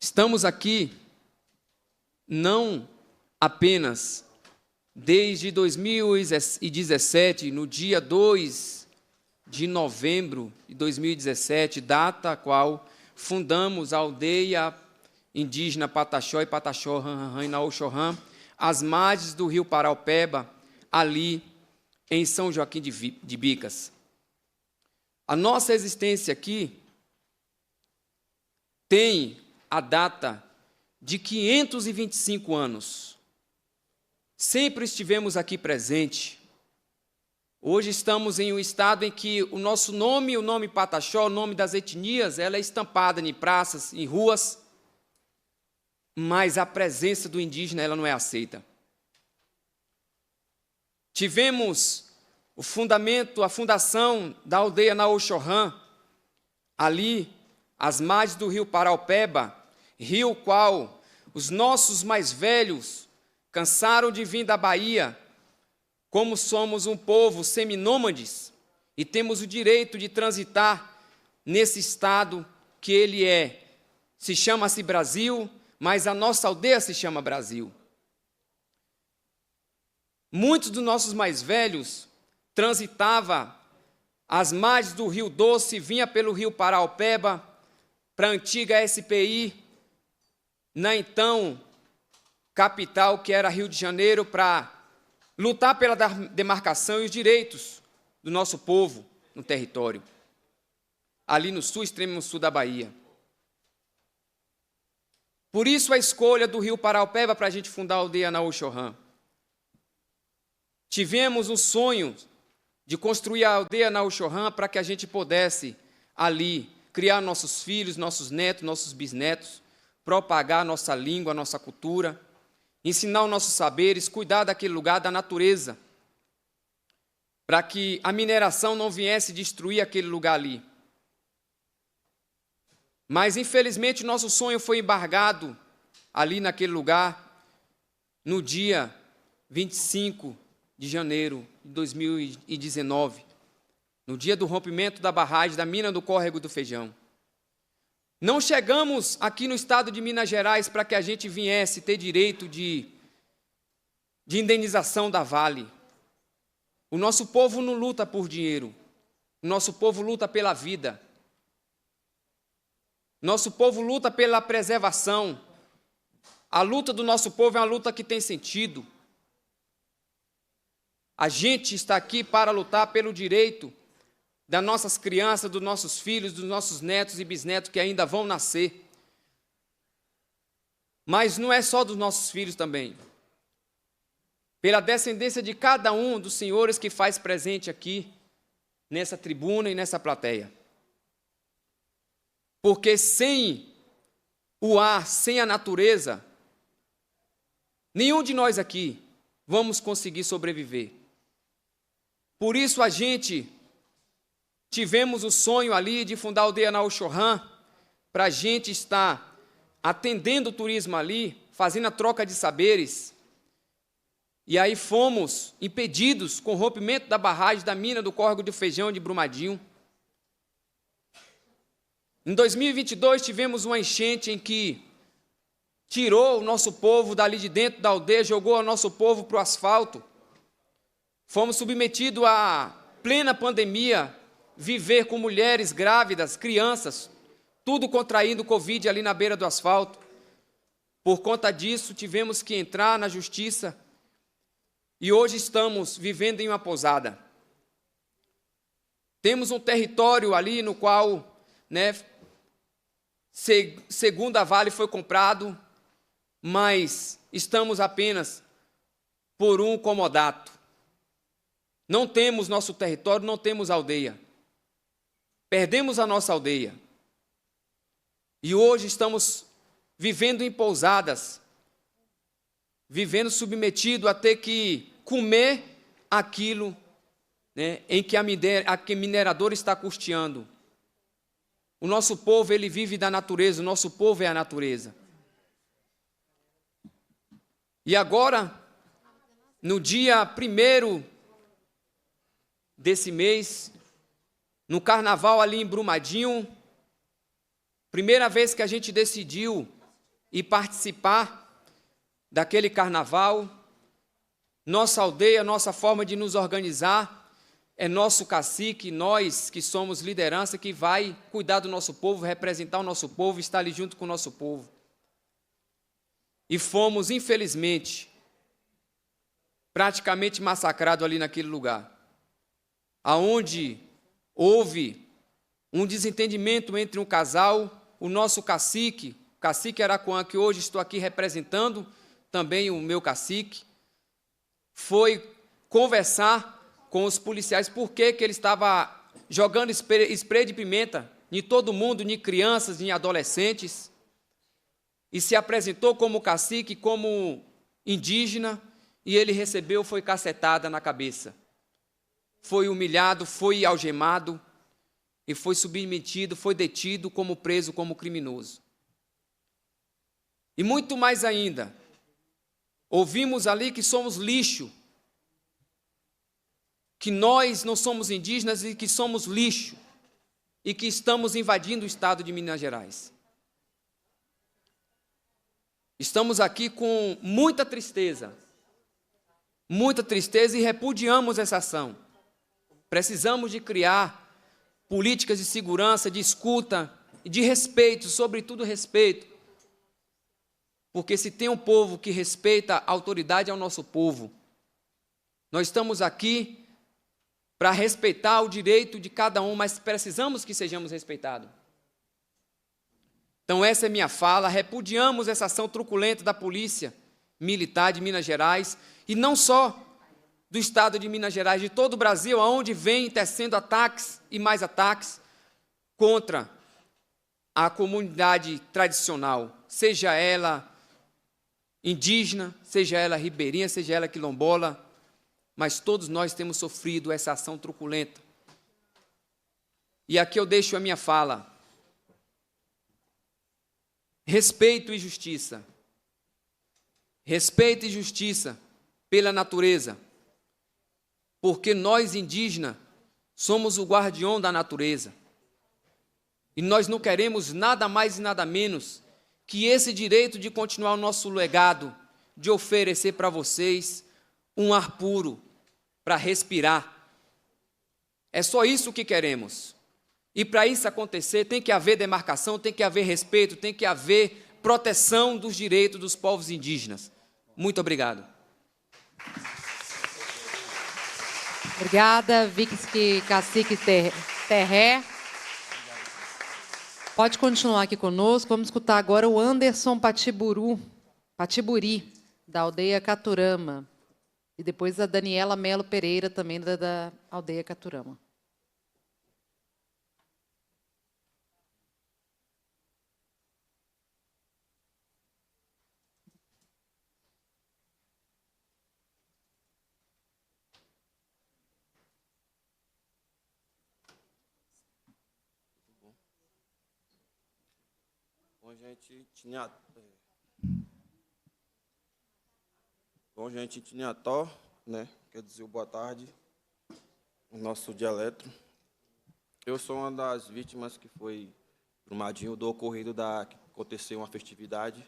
Estamos aqui não apenas desde 2017, no dia 2 de novembro de 2017, data a qual fundamos a aldeia indígena Pataxó e Pataxó Ranranã na Oxorrã, às margens do rio Paraupeba, ali em São Joaquim de Bicas. A nossa existência aqui tem a data de 525 anos. Sempre estivemos aqui presente. Hoje estamos em um estado em que o nosso nome, o nome Pataxó, o nome das etnias, ela é estampada em praças, em ruas, mas a presença do indígena ela não é aceita. Tivemos o fundamento, a fundação da aldeia na Oxorrã, ali, às margens do rio Paraupeba, rio qual os nossos mais velhos cansaram de vir da Bahia. Como somos um povo seminômades e temos o direito de transitar nesse estado que ele se chama-se Brasil, mas a nossa aldeia se chama Brasil. Muitos dos nossos mais velhos transitavam às margens do Rio Doce, vinha pelo rio Paraupeba, para a antiga SPI, na então capital, que era Rio de Janeiro, para lutar pela demarcação e os direitos do nosso povo no território, ali no sul, extremo sul da Bahia. Por isso a escolha do rio Paraupeba para a gente fundar a aldeia na Oxorrã. Tivemos um sonho de construir a aldeia Nauxorã para que a gente pudesse ali criar nossos filhos, nossos netos, nossos bisnetos, propagar nossa língua, nossa cultura, ensinar os nossos saberes, cuidar daquele lugar, da natureza, para que a mineração não viesse destruir aquele lugar ali. Mas, infelizmente, nosso sonho foi embargado ali naquele lugar no dia 25 de janeiro de 2019, no dia do rompimento da barragem da mina do Córrego do Feijão. Não chegamos aqui no estado de Minas Gerais para que a gente viesse ter direito de indenização da Vale. O nosso povo não luta por dinheiro, o nosso povo luta pela vida. Nosso povo luta pela preservação. A luta do nosso povo é uma luta que tem sentido. A gente está aqui para lutar pelo direito das nossas crianças, dos nossos filhos, dos nossos netos e bisnetos que ainda vão nascer. Mas não é só dos nossos filhos também. Pela descendência de cada um dos senhores que faz presente aqui, nessa tribuna e nessa plateia. Porque sem o ar, sem a natureza, nenhum de nós aqui vamos conseguir sobreviver. Por isso a gente tivemos o sonho ali de fundar a aldeia Nauxorã, para a gente estar atendendo o turismo ali, fazendo a troca de saberes. E aí fomos impedidos com o rompimento da barragem da mina do Córrego do Feijão de Brumadinho. Em 2022 tivemos uma enchente em que tirou o nosso povo dali de dentro da aldeia, jogou o nosso povo para o asfalto. Fomos submetidos à plena pandemia, viver com mulheres grávidas, crianças, tudo contraindo Covid ali na beira do asfalto. Por conta disso, tivemos que entrar na justiça e hoje estamos vivendo em uma pousada. Temos um território ali no qual, segundo a Vale, foi comprado, mas estamos apenas por um comodato. Não temos nosso território, não temos aldeia. Perdemos a nossa aldeia. E hoje estamos vivendo em pousadas, vivendo submetido a ter que comer aquilo, em que a mineradora está custeando. O nosso povo, ele vive da natureza, o nosso povo é a natureza. E agora, no dia 1º desse mês, no carnaval ali em Brumadinho, primeira vez que a gente decidiu ir participar daquele carnaval, nossa aldeia, nossa forma de nos organizar, é nosso cacique, nós que somos liderança, que vai cuidar do nosso povo, representar o nosso povo, estar ali junto com o nosso povo. E fomos, infelizmente, praticamente massacrados ali naquele lugar, aonde houve um desentendimento entre um casal, o nosso cacique, o cacique Araquã, que hoje estou aqui representando, também o meu cacique, foi conversar com os policiais por que ele estava jogando spray de pimenta em todo mundo, em crianças, em adolescentes, e se apresentou como cacique, como indígena, e ele recebeu, foi cacetada na cabeça. Foi humilhado, foi algemado, e foi submetido, foi detido como preso, como criminoso. E muito mais ainda, ouvimos ali que somos lixo, que nós não somos indígenas e que somos lixo, e que estamos invadindo o estado de Minas Gerais. Estamos aqui com muita tristeza e repudiamos essa ação. Precisamos de criar políticas de segurança, de escuta e de respeito, sobretudo respeito. Porque se tem um povo que respeita a autoridade, é o nosso povo. Nós estamos aqui para respeitar o direito de cada um, mas precisamos que sejamos respeitados. Então essa é minha fala, repudiamos essa ação truculenta da Polícia Militar de Minas Gerais, e não só do estado de Minas Gerais, de todo o Brasil, aonde vem tecendo ataques e mais ataques contra a comunidade tradicional, seja ela indígena, seja ela ribeirinha, seja ela quilombola, mas todos nós temos sofrido essa ação truculenta. E aqui eu deixo a minha fala. Respeito e justiça. Respeito e justiça pela natureza. Porque nós, indígenas, somos o guardião da natureza. E nós não queremos nada mais e nada menos que esse direito de continuar o nosso legado, de oferecer para vocês um ar puro para respirar. É só isso que queremos. E para isso acontecer, tem que haver demarcação, tem que haver respeito, tem que haver proteção dos direitos dos povos indígenas. Muito obrigado. Obrigada, Vixque Cacique Terré. Pode continuar aqui conosco. Vamos escutar agora o Anderson Patiburi, da aldeia Caturama. E depois a Daniela Melo Pereira, também da aldeia Caturama. Bom, gente, Tiniató, né? Quer dizer, boa tarde, o nosso dialeto. Eu sou uma das vítimas que foi Brumadinho, do ocorrido que aconteceu uma festividade,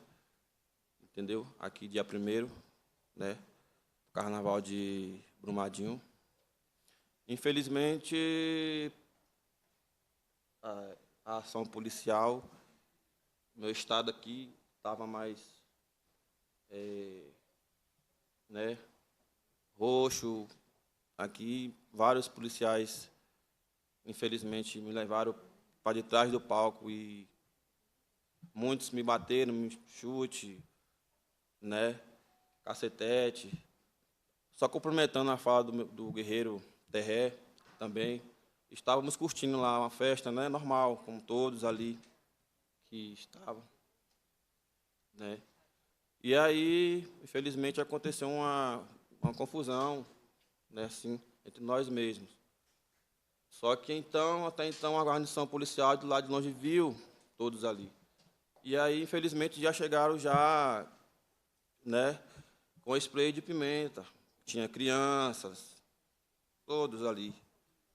entendeu? Aqui, dia 1º, né? Carnaval de Brumadinho. Infelizmente, a ação policial, meu estado aqui estava mais, né, roxo. Aqui, vários policiais, infelizmente, me levaram para de trás do palco e muitos me bateram, me chute, né, cacetete. Só complementando a fala do guerreiro Terré também, estávamos curtindo lá uma festa, né, normal, como todos ali que estavam, né. E aí, infelizmente, aconteceu uma confusão, né, assim, entre nós mesmos. Só que até então, a guarnição policial do lado de longe viu todos ali. E aí, infelizmente, já chegaram né, com spray de pimenta. Tinha crianças, todos ali,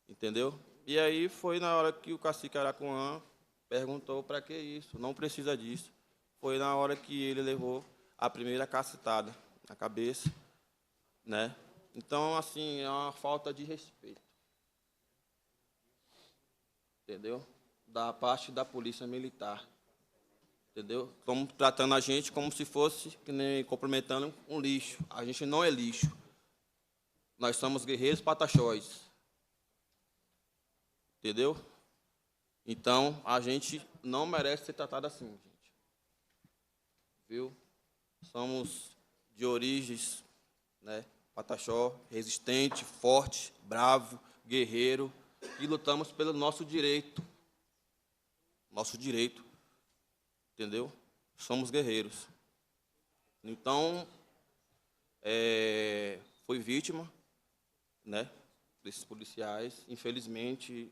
entendeu? E aí foi na hora que o cacique Aracuã perguntou para que isso, não precisa disso. Foi na hora que ele levou a primeira cacetada na cabeça, né? Então, assim, é uma falta de respeito, entendeu? Da parte da polícia militar, entendeu? Estão tratando a gente como se fosse, que nem cumprimentando um lixo. A gente não é lixo. Nós somos guerreiros pataxós, entendeu? Então, a gente não merece ser tratado assim, gente. Viu? Somos de origens, né, pataxó, resistente, forte, bravo, guerreiro, e lutamos pelo nosso direito. Nosso direito, entendeu? Somos guerreiros. Então, fui vítima, né, desses policiais. Infelizmente,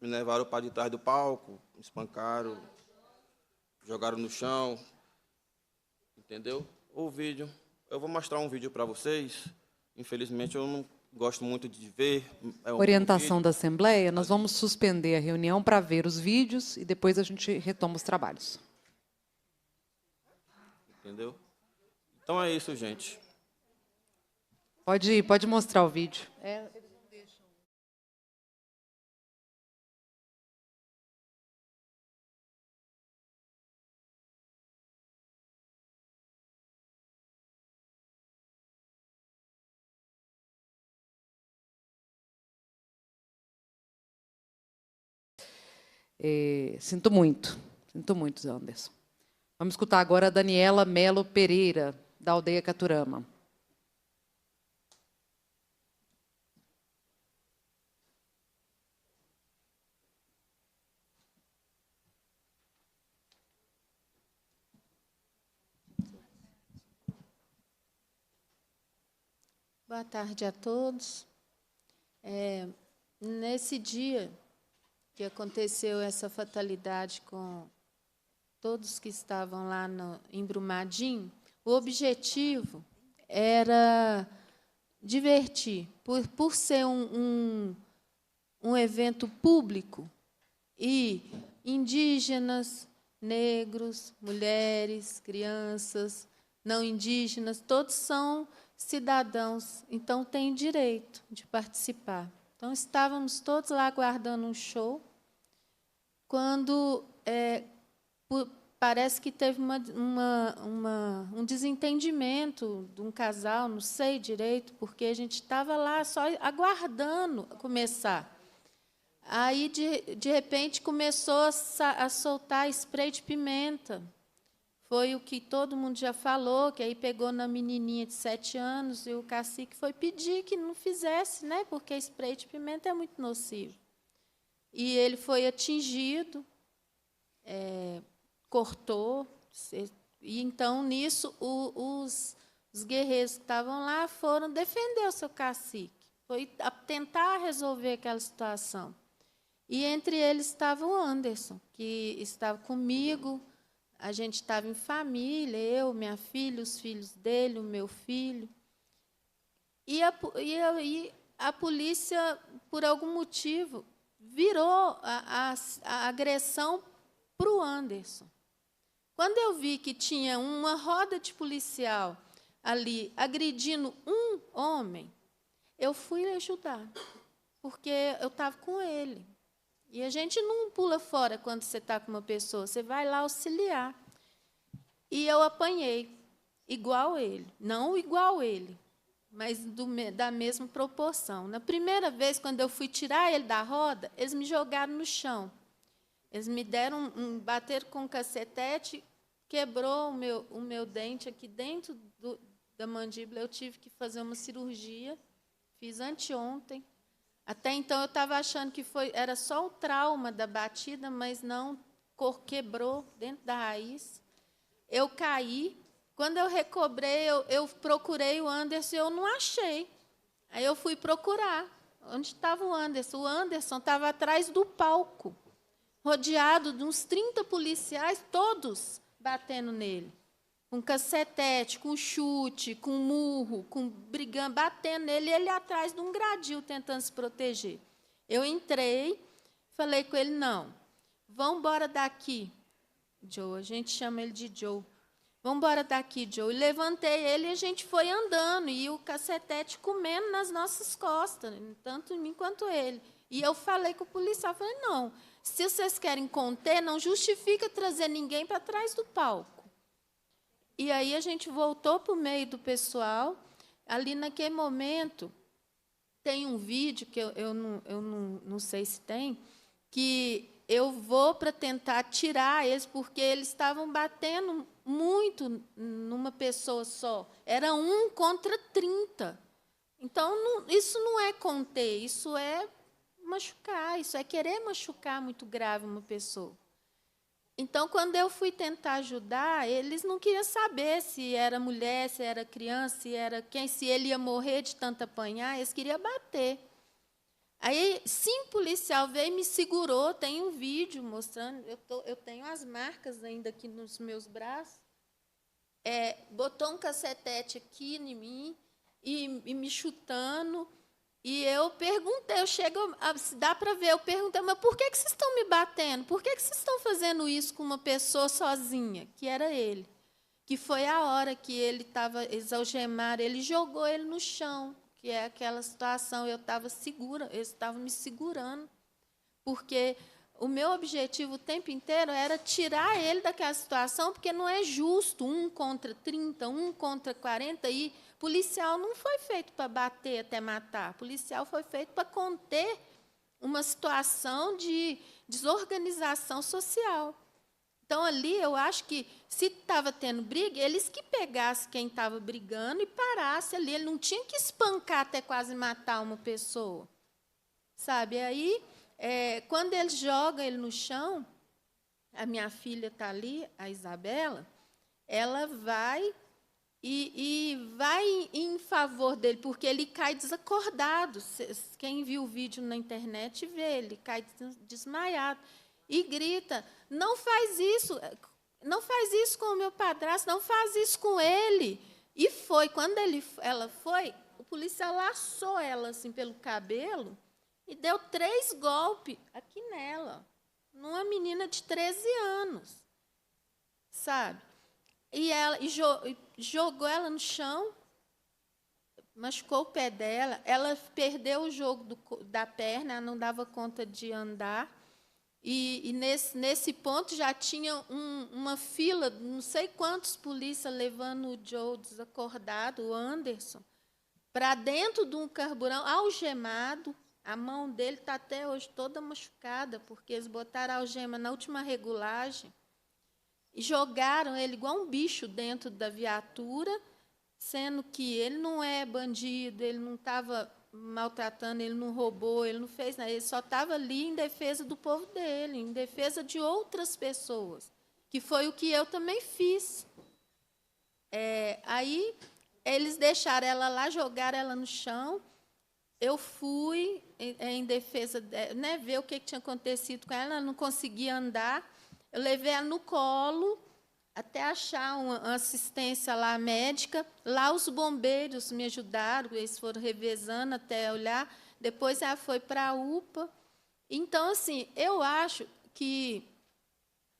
me levaram para de trás do palco, me espancaram, jogaram no chão, entendeu? O vídeo, eu vou mostrar um vídeo para vocês. Infelizmente, eu não gosto muito de ver. Orientação da Assembleia, nós vamos suspender a reunião para ver os vídeos e depois a gente retoma os trabalhos. Entendeu? Então é isso, gente. Pode mostrar o vídeo. Sinto muito, Zé Anderson. Vamos escutar agora a Daniela Melo Pereira, da aldeia Caturama. Boa tarde a todos. Nesse dia que aconteceu essa fatalidade com todos que estavam lá em Brumadinho, o objetivo era divertir, por ser um evento público, e indígenas, negros, mulheres, crianças, não indígenas, todos são cidadãos, então têm direito de participar. Então, estávamos todos lá aguardando um show, quando parece que teve um desentendimento de um casal, não sei direito, porque a gente estava lá só aguardando começar. Aí, de repente, começou a soltar spray de pimenta. Foi o que todo mundo já falou, que aí pegou na menininha de 7 anos, e o cacique foi pedir que não fizesse, né, porque spray de pimenta é muito nocivo. E ele foi atingido, cortou, e então, nisso, os guerreiros que estavam lá foram defender o seu cacique, foi tentar resolver aquela situação. E entre eles estava o Anderson, que estava comigo, a gente estava em família, eu, minha filha, os filhos dele, o meu filho. E a polícia, por algum motivo, virou a agressão para o Anderson. Quando eu vi que tinha uma roda de policial ali agredindo um homem, eu fui ajudar, porque eu estava com ele. E a gente não pula fora quando você está com uma pessoa, você vai lá auxiliar. E eu apanhei, igual ele. Não igual ele, mas da mesma proporção. Na primeira vez, quando eu fui tirar ele da roda, eles me jogaram no chão. Eles me deram bateram com um cacetete, quebrou o meu dente aqui dentro da mandíbula. Eu tive que fazer uma cirurgia, fiz anteontem. Até então, eu estava achando que era só o trauma da batida, mas não, quebrou dentro da raiz. Eu caí. Quando eu recobrei, eu procurei o Anderson e eu não achei. Aí eu fui procurar. Onde estava o Anderson? O Anderson estava atrás do palco, rodeado de uns 30 policiais, todos batendo nele. Com cacetete, com chute, com murro, brigando, batendo nele, e ele atrás de um gradil, tentando se proteger. Eu entrei, falei com ele, não, vamos embora daqui, Joe, a gente chama ele de Joe. Vamos embora daqui, Joe. E levantei ele e a gente foi andando, e o cacetete comendo nas nossas costas, tanto em mim quanto ele. E eu falei com o policial, falei, não, se vocês querem conter, não justifica trazer ninguém para trás do palco. E aí a gente voltou para o meio do pessoal. Ali, naquele momento, tem um vídeo, que eu não sei se tem, que eu vou para tentar tirar eles, porque eles estavam batendo muito numa pessoa só. Era 1 contra 30. Então, isso não é conter, isso é machucar, isso é querer machucar muito grave uma pessoa. Então, quando eu fui tentar ajudar, eles não queriam saber se era mulher, se era criança, se ele ia morrer de tanto apanhar, eles queriam bater. Aí, 5 policial veio e me segurou, tem um vídeo mostrando, eu tenho as marcas ainda aqui nos meus braços, botou um cacetete aqui em mim e me chutando. E eu perguntei, dá para ver, eu perguntei, mas por que vocês estão me batendo? Por que vocês estão fazendo isso com uma pessoa sozinha? Que era ele. Que foi a hora que eles algemaram, ele jogou ele no chão, que é aquela situação, eu estava segura, eles estavam me segurando, porque o meu objetivo o tempo inteiro era tirar ele daquela situação, porque não é justo 1 contra 30, 1 contra 40, e policial não foi feito para bater até matar. Policial foi feito para conter uma situação de desorganização social. Então, ali, eu acho que, se estava tendo briga, eles que pegassem quem estava brigando e parassem ali. Ele não tinha que espancar até quase matar uma pessoa. Sabe? Aí, quando eles jogam ele no chão, a minha filha está ali, a Isabela, ela vai e vai em favor dele, porque ele cai desacordado. Quem viu o vídeo na internet vê, ele cai desmaiado e grita: não faz isso, não faz isso com o meu padrasto, não faz isso com ele. E foi, quando ela foi, o policial laçou ela assim pelo cabelo e deu 3 golpes aqui nela, numa menina de 13 anos, sabe? E jogou ela no chão, machucou o pé dela, ela perdeu o jogo da perna, ela não dava conta de andar. E nesse ponto já tinha uma fila, não sei quantos polícias levando o Joe desacordado, o Anderson, para dentro de um carburão, algemado. A mão dele está até hoje toda machucada, porque eles botaram a algema na última regulagem. E jogaram ele igual um bicho dentro da viatura, sendo que ele não é bandido, ele não estava maltratando, ele não roubou, ele não fez nada, ele só estava ali em defesa do povo dele, em defesa de outras pessoas, que foi o que eu também fiz. Aí eles deixaram ela lá, jogaram ela no chão, eu fui em defesa, né, ver o que tinha acontecido com ela, ela não conseguia andar. Eu levei ela no colo até achar uma assistência lá médica. Lá os bombeiros me ajudaram, eles foram revezando até olhar. Depois ela foi para a UPA. Então, assim, eu acho que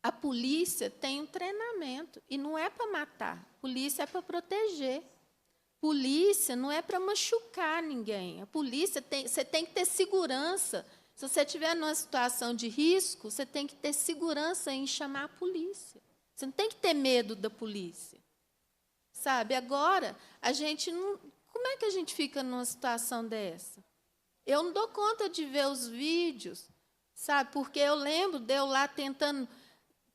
a polícia tem um treinamento, e não é para matar, polícia é para proteger. Polícia não é para machucar ninguém. A polícia você tem que ter segurança. Se você estiver numa situação de risco, você tem que ter segurança em chamar a polícia. Você não tem que ter medo da polícia. Sabe? Agora, a gente não... Como é que a gente fica numa situação dessa? Eu não dou conta de ver os vídeos, sabe? Porque eu lembro de eu lá tentando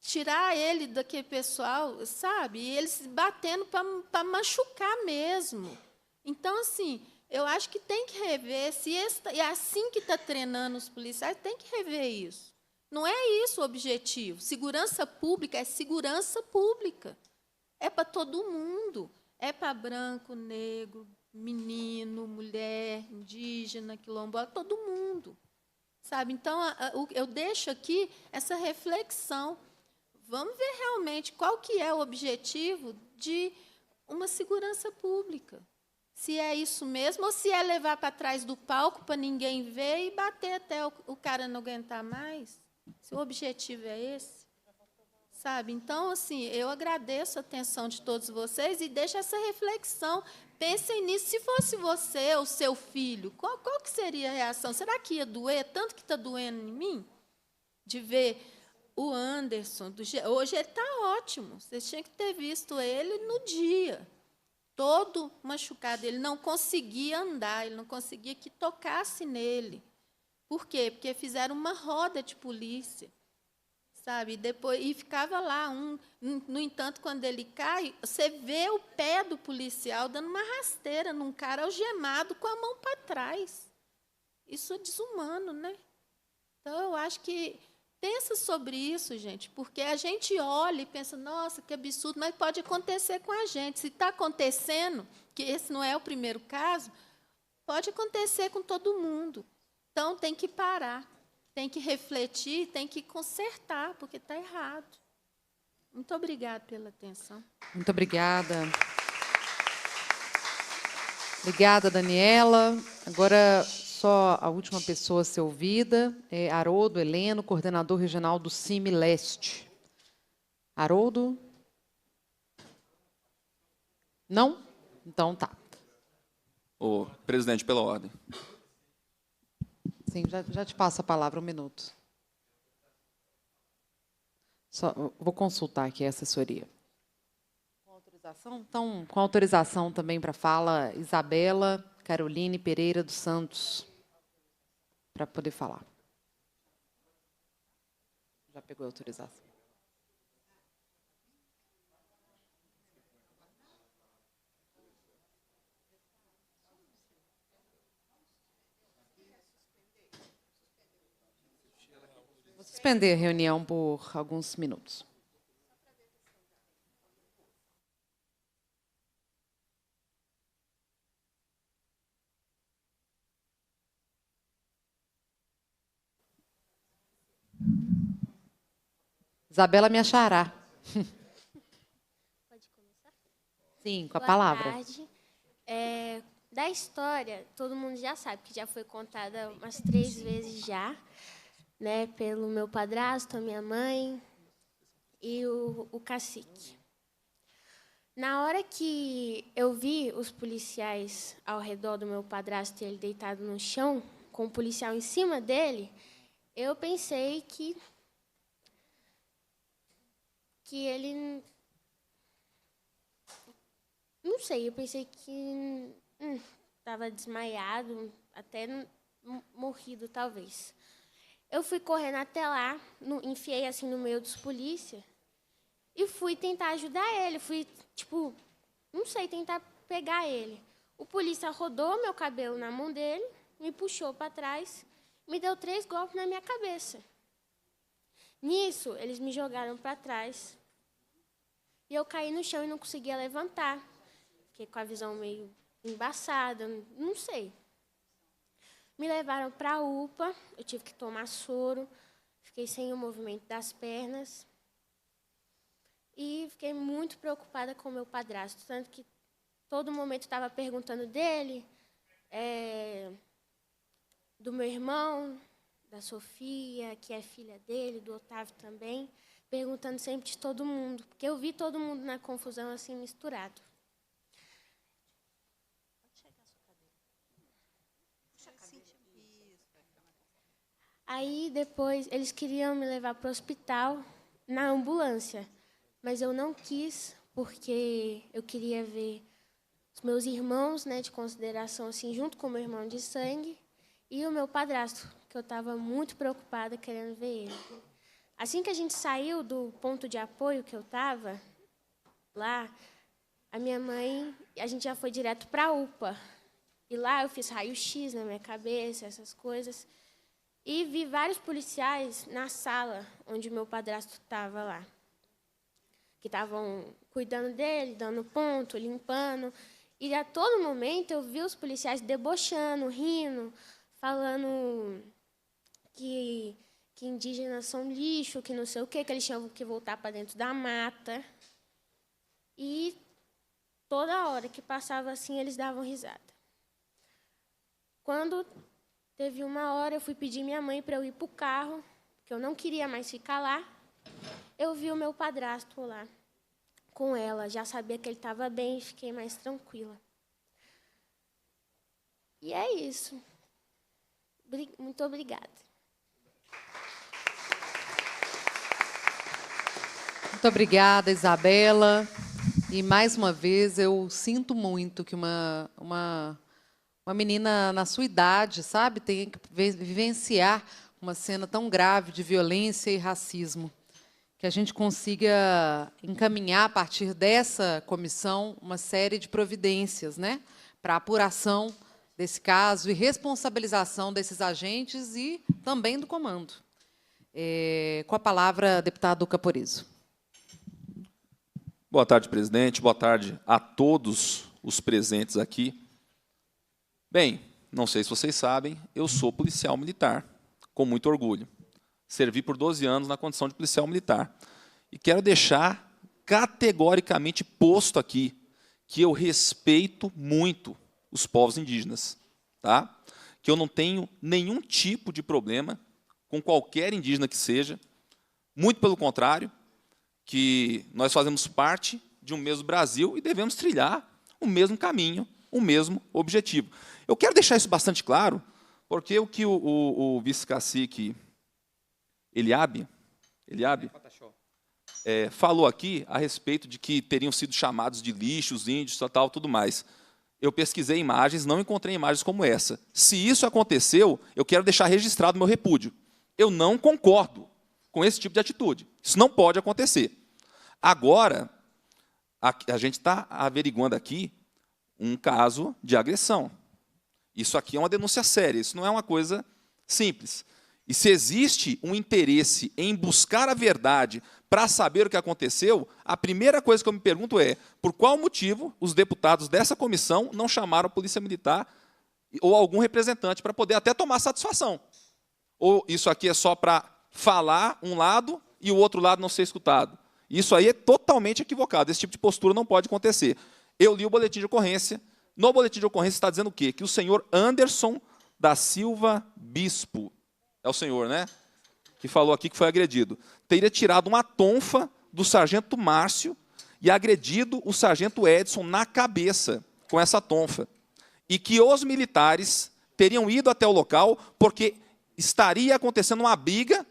tirar ele daquele pessoal, sabe? E eles batendo para machucar mesmo. Então, assim, eu acho que tem que rever, é assim que está treinando os policiais, tem que rever isso. Não é isso o objetivo. Segurança pública é segurança pública. É para todo mundo. É para branco, negro, menino, mulher, indígena, quilombola, todo mundo. Sabe? Então, eu deixo aqui essa reflexão. Vamos ver realmente qual que é o objetivo de uma segurança pública. Se é isso mesmo, ou se é levar para trás do palco para ninguém ver e bater até o cara não aguentar mais. Se o objetivo é esse. Sabe? Então, assim, eu agradeço a atenção de todos vocês e deixo essa reflexão. Pensem nisso. Se fosse você ou seu filho, qual que seria a reação? Será que ia doer tanto que está doendo em mim? De ver o Anderson, hoje ele está ótimo. Vocês tinham que ter visto ele no dia. Todo machucado. Ele não conseguia andar, ele não conseguia que tocasse nele. Por quê? Porque fizeram uma roda de polícia. Sabe? E ficava lá. No entanto, quando ele cai, você vê o pé do policial dando uma rasteira num cara algemado com a mão para trás. Isso é desumano, né? Então, eu acho que pensa sobre isso, gente, porque a gente olha e pensa, nossa, que absurdo, mas pode acontecer com a gente. Se está acontecendo, que esse não é o primeiro caso, pode acontecer com todo mundo. Então, tem que parar, tem que refletir, tem que consertar, porque está errado. Muito obrigada pela atenção. Muito obrigada. Obrigada, Daniela. Agora, só a última pessoa a ser ouvida é Haroldo Heleno, coordenador regional do CIMI Leste. Haroldo? Não? Então, tá. Ô, presidente, pela ordem. Sim, já te passo a palavra, 1 minuto. Só, vou consultar aqui a assessoria. Com autorização? Então, com autorização também para fala, Isabela Caroline Pereira dos Santos, para poder falar. Já pegou a autorização. Vou suspender a reunião por alguns minutos. Isabela me achará. Pode começar? Sim, com a Boa palavra. tarde. Da história, todo mundo já sabe, que já foi contada umas 3 vezes já, né, pelo meu padrasto, a minha mãe e o cacique. Na hora que eu vi os policiais ao redor do meu padrasto e ele deitado no chão, com o policial em cima dele, eu pensei que ele... Não sei, eu pensei que estava desmaiado, até morrido, talvez. Eu fui correndo até lá, enfiei assim no meio dos polícias e fui tentar ajudar ele. Fui, não sei, tentar pegar ele. O polícia rodou meu cabelo na mão dele, me puxou para trás, me deu 3 golpes na minha cabeça. Nisso, eles me jogaram para trás e eu caí no chão e não conseguia levantar. Fiquei com a visão meio embaçada, não sei. Me levaram para a UPA, eu tive que tomar soro, fiquei sem o movimento das pernas. E fiquei muito preocupada com o meu padrasto, tanto que todo momento estava perguntando dele, do meu irmão, da Sofia, que é filha dele, do Otávio também, perguntando sempre de todo mundo, porque eu vi todo mundo na confusão assim misturado. Aí, depois, eles queriam me levar para o hospital na ambulância, mas eu não quis, porque eu queria ver os meus irmãos, né, de consideração, assim, junto com o meu irmão de sangue, e o meu padrasto, que eu estava muito preocupada querendo ver ele. Assim que a gente saiu do ponto de apoio que eu estava, lá, a minha mãe, a gente já foi direto para a UPA. E lá eu fiz raio-x na minha cabeça, essas coisas. E vi vários policiais na sala onde o meu padrasto estava lá, que estavam cuidando dele, dando ponto, limpando. E a todo momento eu vi os policiais debochando, rindo, falando que indígenas são lixo, que não sei o quê, que eles tinham que voltar para dentro da mata. E toda hora que passava assim, eles davam risada. Quando teve uma hora, eu fui pedir minha mãe para eu ir para o carro, porque eu não queria mais ficar lá. Eu vi o meu padrasto lá com ela, já sabia que ele estava bem e fiquei mais tranquila. E é isso. Muito obrigada. Muito obrigada, Isabela. E, mais uma vez, eu sinto muito que uma menina na sua idade, sabe, tenha que vivenciar uma cena tão grave de violência e racismo. Que a gente consiga encaminhar, a partir dessa comissão, uma série de providências, né, para a apuração desse caso e responsabilização desses agentes e também do comando. Com a palavra, deputado Caporizo. Boa tarde, presidente. Boa tarde a todos os presentes aqui. Bem, não sei se vocês sabem, eu sou policial militar, com muito orgulho. Servi por 12 anos na condição de policial militar. E quero deixar categoricamente posto aqui que eu respeito muito os povos indígenas, tá? Que eu não tenho nenhum tipo de problema com qualquer indígena que seja, muito pelo contrário, que nós fazemos parte de um mesmo Brasil e devemos trilhar o mesmo caminho, o mesmo objetivo. Eu quero deixar isso bastante claro, porque o que o vice-cacique Eliabe falou aqui a respeito de que teriam sido chamados de lixos, índios, tal, tudo mais. Eu pesquisei imagens, não encontrei imagens como essa. Se isso aconteceu, eu quero deixar registrado meu repúdio. Eu não concordo com esse tipo de atitude. Isso não pode acontecer. Agora, a gente está averiguando aqui um caso de agressão. Isso aqui é uma denúncia séria, isso não é uma coisa simples. E se existe um interesse em buscar a verdade para saber o que aconteceu, a primeira coisa que eu me pergunto é por qual motivo os deputados dessa comissão não chamaram a Polícia Militar ou algum representante para poder até tomar satisfação. Ou isso aqui é só para falar um lado e o outro lado não ser escutado. Isso aí é totalmente equivocado. Esse tipo de postura não pode acontecer. Eu li o boletim de ocorrência. No boletim de ocorrência está dizendo o quê? Que o senhor Anderson da Silva Bispo, é o senhor, né? Que falou aqui que foi agredido, teria tirado uma tonfa do sargento Márcio e agredido o sargento Edson na cabeça com essa tonfa. E que os militares teriam ido até o local porque estaria acontecendo uma briga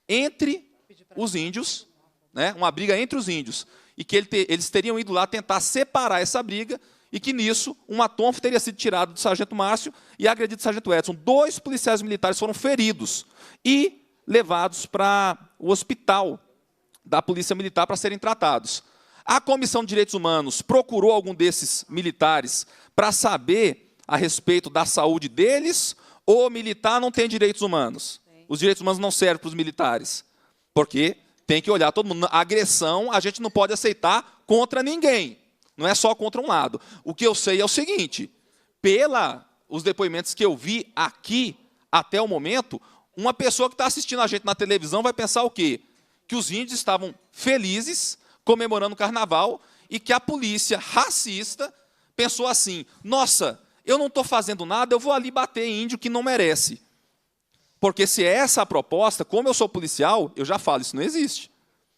entre os índios, né? Uma briga entre os índios, e que eles teriam ido lá tentar separar essa briga, e que, nisso, uma tonfa teria sido tirada do sargento Márcio e agredido o sargento Edson. 2 policiais militares foram feridos e levados para o hospital da Polícia Militar para serem tratados. A Comissão de Direitos Humanos procurou algum desses militares para saber a respeito da saúde deles, ou o militar não tem direitos humanos? Os direitos humanos não servem para os militares, porque tem que olhar todo mundo. A agressão a gente não pode aceitar contra ninguém, não é só contra um lado. O que eu sei é o seguinte, os depoimentos que eu vi aqui até o momento, uma pessoa que está assistindo a gente na televisão vai pensar o quê? Que os índios estavam felizes, comemorando o carnaval, e que a polícia racista pensou assim, nossa, eu não estou fazendo nada, eu vou ali bater em índio que não merece. Porque se é essa a proposta, como eu sou policial, eu já falo, isso não existe.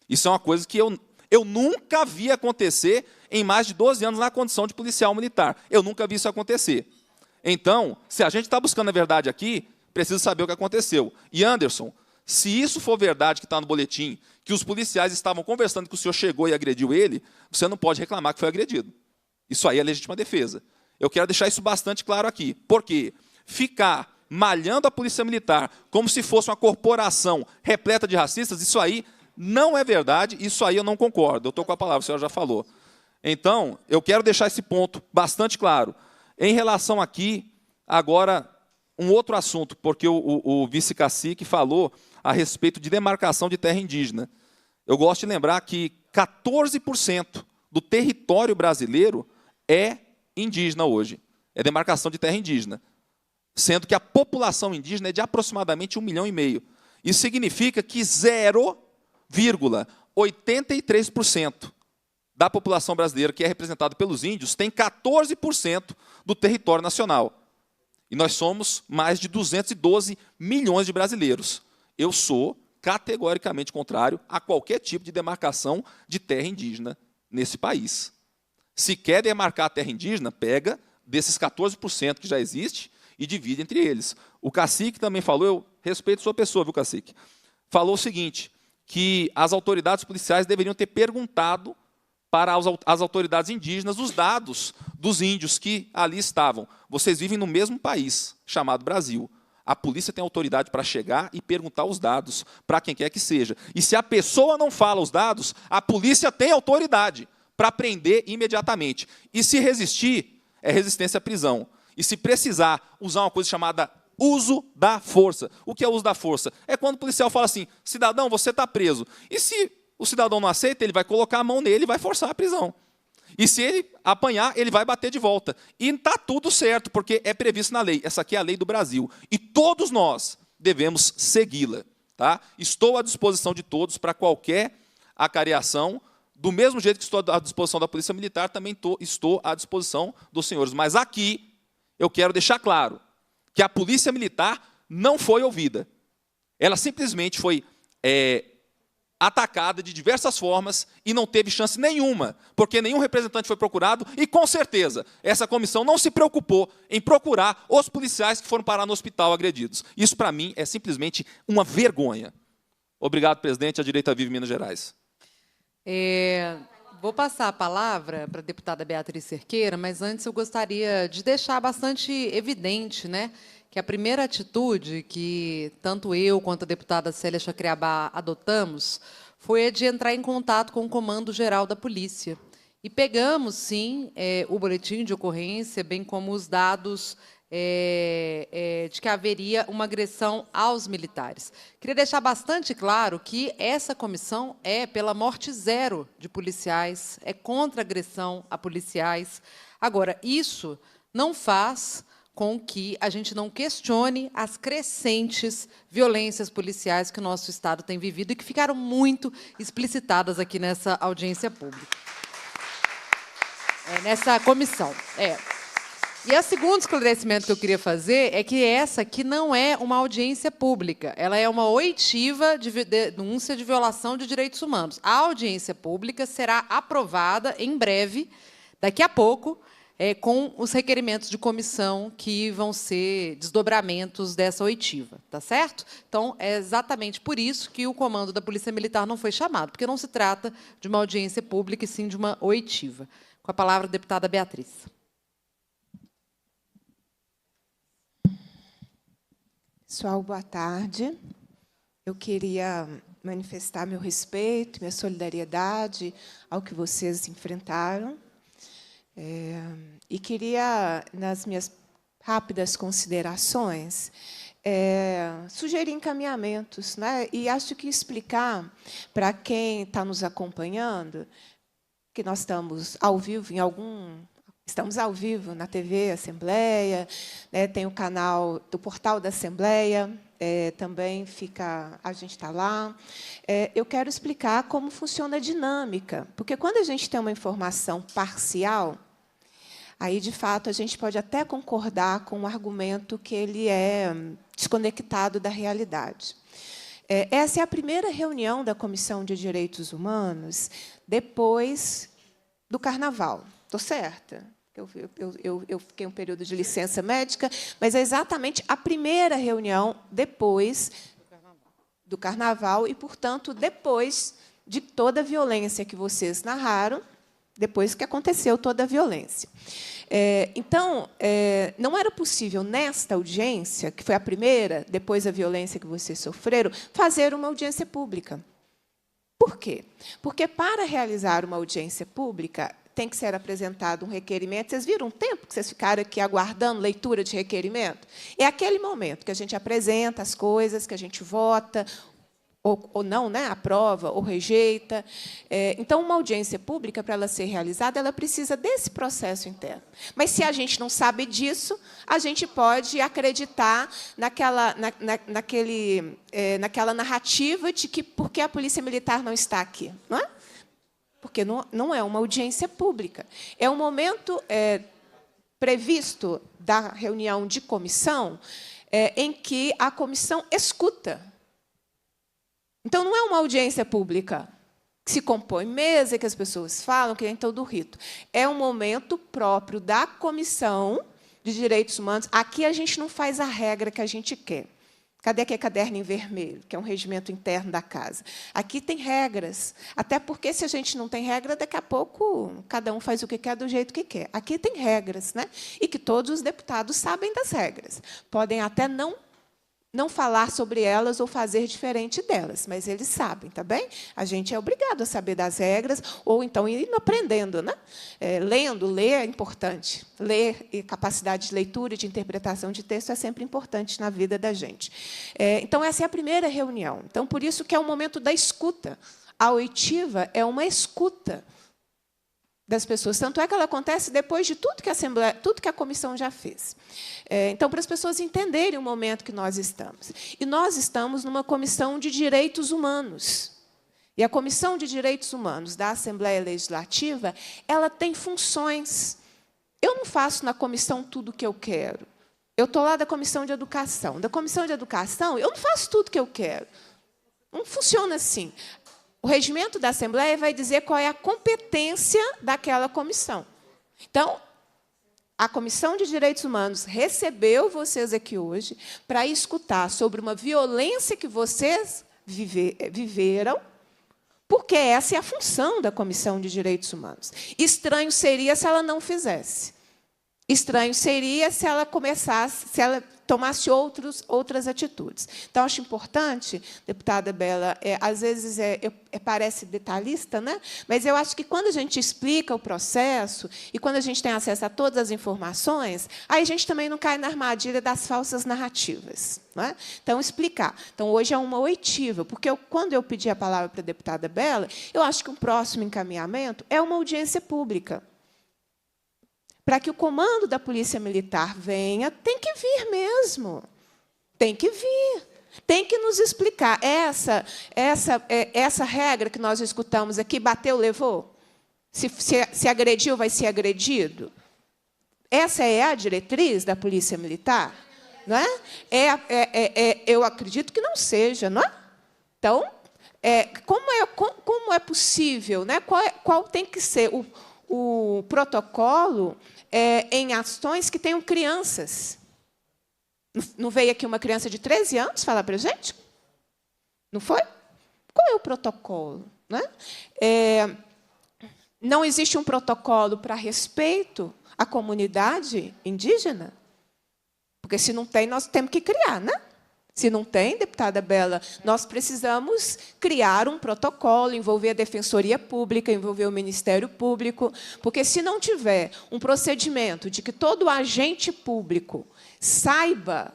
Isso é uma coisa que eu nunca vi acontecer em mais de 12 anos na condição de policial militar. Eu nunca vi isso acontecer. Então, se a gente está buscando a verdade aqui, precisa saber o que aconteceu. E, Anderson, se isso for verdade que está no boletim, que os policiais estavam conversando que o senhor chegou e agrediu ele, você não pode reclamar que foi agredido. Isso aí é legítima defesa. Eu quero deixar isso bastante claro aqui. Por quê? Ficar malhando a Polícia Militar como se fosse uma corporação repleta de racistas, isso aí não é verdade, isso aí eu não concordo. Eu estou com a palavra, a senhora já falou. Então, eu quero deixar esse ponto bastante claro. Em relação aqui, agora, um outro assunto, porque o vice-cacique falou a respeito de demarcação de terra indígena. Eu gosto de lembrar que 14% do território brasileiro é indígena hoje. É demarcação de terra indígena. Sendo que a população indígena é de aproximadamente 1,5 milhão. Isso significa que 0,83% da população brasileira, que é representada pelos índios, tem 14% do território nacional. E nós somos mais de 212 milhões de brasileiros. Eu sou categoricamente contrário a qualquer tipo de demarcação de terra indígena nesse país. Se quer demarcar a terra indígena, pega desses 14% que já existe e divide entre eles. O cacique também falou, eu respeito sua pessoa, viu, cacique? Falou o seguinte, que as autoridades policiais deveriam ter perguntado para as autoridades indígenas os dados dos índios que ali estavam. Vocês vivem no mesmo país, chamado Brasil. A polícia tem autoridade para chegar e perguntar os dados para quem quer que seja. E se a pessoa não fala os dados, a polícia tem autoridade para prender imediatamente. E se resistir, é resistência à prisão. E se precisar usar uma coisa chamada uso da força. O que é uso da força? É quando o policial fala assim, cidadão, você está preso. E se o cidadão não aceita, ele vai colocar a mão nele e vai forçar a prisão. E se ele apanhar, ele vai bater de volta. E está tudo certo, porque é previsto na lei. Essa aqui é a lei do Brasil. E todos nós devemos segui-la. Tá? Estou à disposição de todos para qualquer acareação. Do mesmo jeito que estou à disposição da Polícia Militar, também estou à disposição dos senhores. Mas aqui, eu quero deixar claro que a Polícia Militar não foi ouvida. Ela simplesmente foi atacada de diversas formas e não teve chance nenhuma, porque nenhum representante foi procurado e, com certeza, essa comissão não se preocupou em procurar os policiais que foram parar no hospital agredidos. Isso, para mim, é simplesmente uma vergonha. Obrigado, presidente. A direita vive em Minas Gerais. Vou passar a palavra para a deputada Beatriz Cerqueira, mas antes eu gostaria de deixar bastante evidente, né, que a primeira atitude que tanto eu quanto a deputada Célia Chacriabá adotamos foi a de entrar em contato com o Comando Geral da Polícia. E pegamos, sim, o boletim de ocorrência, bem como os dados de que haveria uma agressão aos militares. Queria deixar bastante claro que essa comissão é pela morte zero de policiais, é contra a agressão a policiais. Agora, isso não faz com que a gente não questione as crescentes violências policiais que o nosso Estado tem vivido e que ficaram muito explicitadas aqui nessa audiência pública, nessa comissão. E o segundo esclarecimento que eu queria fazer é que essa aqui não é uma audiência pública, ela é uma oitiva de denúncia de violação de direitos humanos. A audiência pública será aprovada em breve, daqui a pouco, com os requerimentos de comissão que vão ser desdobramentos dessa oitiva, tá certo? Então, é exatamente por isso que o comando da Polícia Militar não foi chamado, porque não se trata de uma audiência pública, e sim de uma oitiva. Com a palavra, a deputada Beatriz. Pessoal, boa tarde. Eu queria manifestar meu respeito, minha solidariedade ao que vocês enfrentaram. E queria, nas minhas rápidas considerações, sugerir encaminhamentos, né? E acho que explicar para quem está nos acompanhando que nós estamos ao vivo Estamos ao vivo na TV Assembleia, né, tem o canal do Portal da Assembleia, também a gente está lá. Eu quero explicar como funciona a dinâmica, porque quando a gente tem uma informação parcial, aí, de fato, a gente pode até concordar com o argumento que ele é desconectado da realidade. Essa é a primeira reunião da Comissão de Direitos Humanos depois do Carnaval. Estou certa? Eu fiquei um período de licença médica, mas é exatamente a primeira reunião depois do Carnaval e, portanto, depois de toda a violência que vocês narraram, depois que aconteceu toda a violência. Então, não era possível, nesta audiência, que foi a primeira, depois da violência que vocês sofreram, fazer uma audiência pública. Por quê? Porque, para realizar uma audiência pública, tem que ser apresentado um requerimento. Vocês viram o tempo que vocês ficaram aqui aguardando leitura de requerimento? É aquele momento que a gente apresenta as coisas, que a gente vota, ou não, né? Aprova ou rejeita. Então, uma audiência pública, para ela ser realizada, ela precisa desse processo interno. Mas, se a gente não sabe disso, a gente pode acreditar naquela narrativa de que por que a Polícia Militar não está aqui, não é? Porque não é uma audiência pública. É um momento previsto da reunião de comissão em que a comissão escuta. Então, não é uma audiência pública que se compõe mesa, que as pessoas falam, que tem todo o rito. É um momento próprio da Comissão de Direitos Humanos. Aqui a gente não faz a regra que a gente quer. Cadê aquele caderno em vermelho, que é um regimento interno da casa? Aqui tem regras, até porque, se a gente não tem regra, daqui a pouco cada um faz o que quer do jeito que quer. Aqui tem regras, né? E que todos os deputados sabem das regras. Podem até não falar sobre elas ou fazer diferente delas, mas eles sabem, tá bem? A gente é obrigado a saber das regras, ou então ir aprendendo, né? Ler é importante. Ler e capacidade de leitura e de interpretação de texto é sempre importante na vida da gente. Então, essa é a primeira reunião. Então, por isso que é o momento da escuta. A oitiva é uma escuta das pessoas. Tanto é que ela acontece depois de tudo que a comissão já fez. Então, para as pessoas entenderem o momento que nós estamos. E nós estamos numa comissão de direitos humanos. E a Comissão de Direitos Humanos da Assembleia Legislativa, ela tem funções. Eu não faço na comissão tudo o que eu quero. Eu estou lá da Comissão de Educação. Da Comissão de Educação, eu não faço tudo o que eu quero. Não funciona assim. O regimento da Assembleia vai dizer qual é a competência daquela comissão. Então, a Comissão de Direitos Humanos recebeu vocês aqui hoje para escutar sobre uma violência que vocês viveram, porque essa é a função da Comissão de Direitos Humanos. Estranho seria se ela não fizesse. Estranho seria se ela tomasse outras atitudes. Então, acho importante, deputada Bela, às vezes parece detalhista, né? Mas eu acho que, quando a gente explica o processo e quando a gente tem acesso a todas as informações, aí a gente também não cai na armadilha das falsas narrativas. Não é? Então, explicar. Então, hoje é uma oitiva, porque quando eu pedi a palavra para a deputada Bela, eu acho que um próximo encaminhamento é uma audiência pública, para que o comando da Polícia Militar venha, tem que vir mesmo. Tem que vir. Tem que nos explicar. Essa regra que nós escutamos aqui, bateu, levou? Se agrediu, vai ser agredido? Essa é a diretriz da Polícia Militar? Não é? Eu acredito que não seja, não é? Então, como é possível, né? Qual tem que ser o protocolo em ações que tenham crianças? Não veio aqui uma criança de 13 anos falar para a gente? Não foi? Qual é o protocolo? Né? Não existe um protocolo para respeito à comunidade indígena? Porque, se não tem, nós temos que criar, né? Se não tem, deputada Bela, nós precisamos criar um protocolo, envolver a Defensoria Pública, envolver o Ministério Público, porque, se não tiver um procedimento de que todo agente público saiba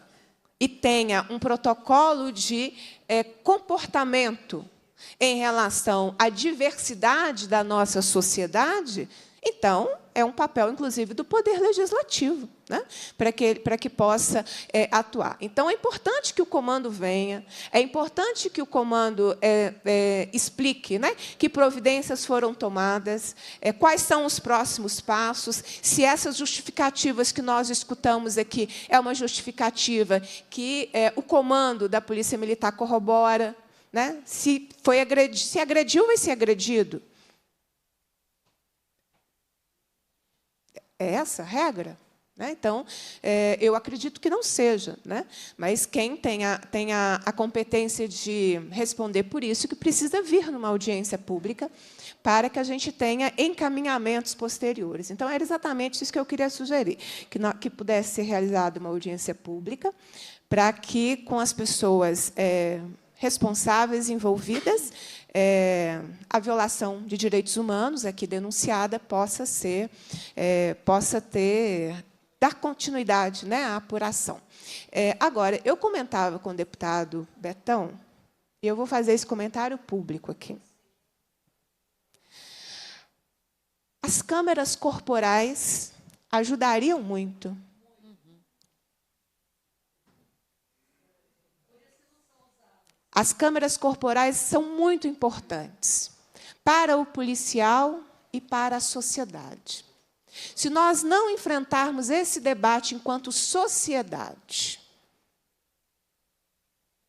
e tenha um protocolo de comportamento em relação à diversidade da nossa sociedade, então, é um papel, inclusive, do Poder Legislativo, né? para que possa atuar. Então, é importante que o comando venha, é importante que o comando explique, né, que providências foram tomadas, quais são os próximos passos, se essas justificativas que nós escutamos aqui é uma justificativa que o comando da Polícia Militar corrobora, né? Se agrediu, vai ser agredido. É essa a regra? Né? Então, eu acredito que não seja, né? Mas quem tem a competência de responder por isso, que precisa vir numa audiência pública para que a gente tenha encaminhamentos posteriores. Então, era exatamente isso que eu queria sugerir, que pudesse ser realizada uma audiência pública, para que, com as pessoas responsáveis, envolvidas, a violação de direitos humanos aqui denunciada possa dar continuidade, né, à apuração. Agora, eu comentava com o deputado Betão, e eu vou fazer esse comentário público aqui. As câmeras corporais ajudariam muito. As câmeras corporais são muito importantes para o policial e para a sociedade. Se nós não enfrentarmos esse debate enquanto sociedade,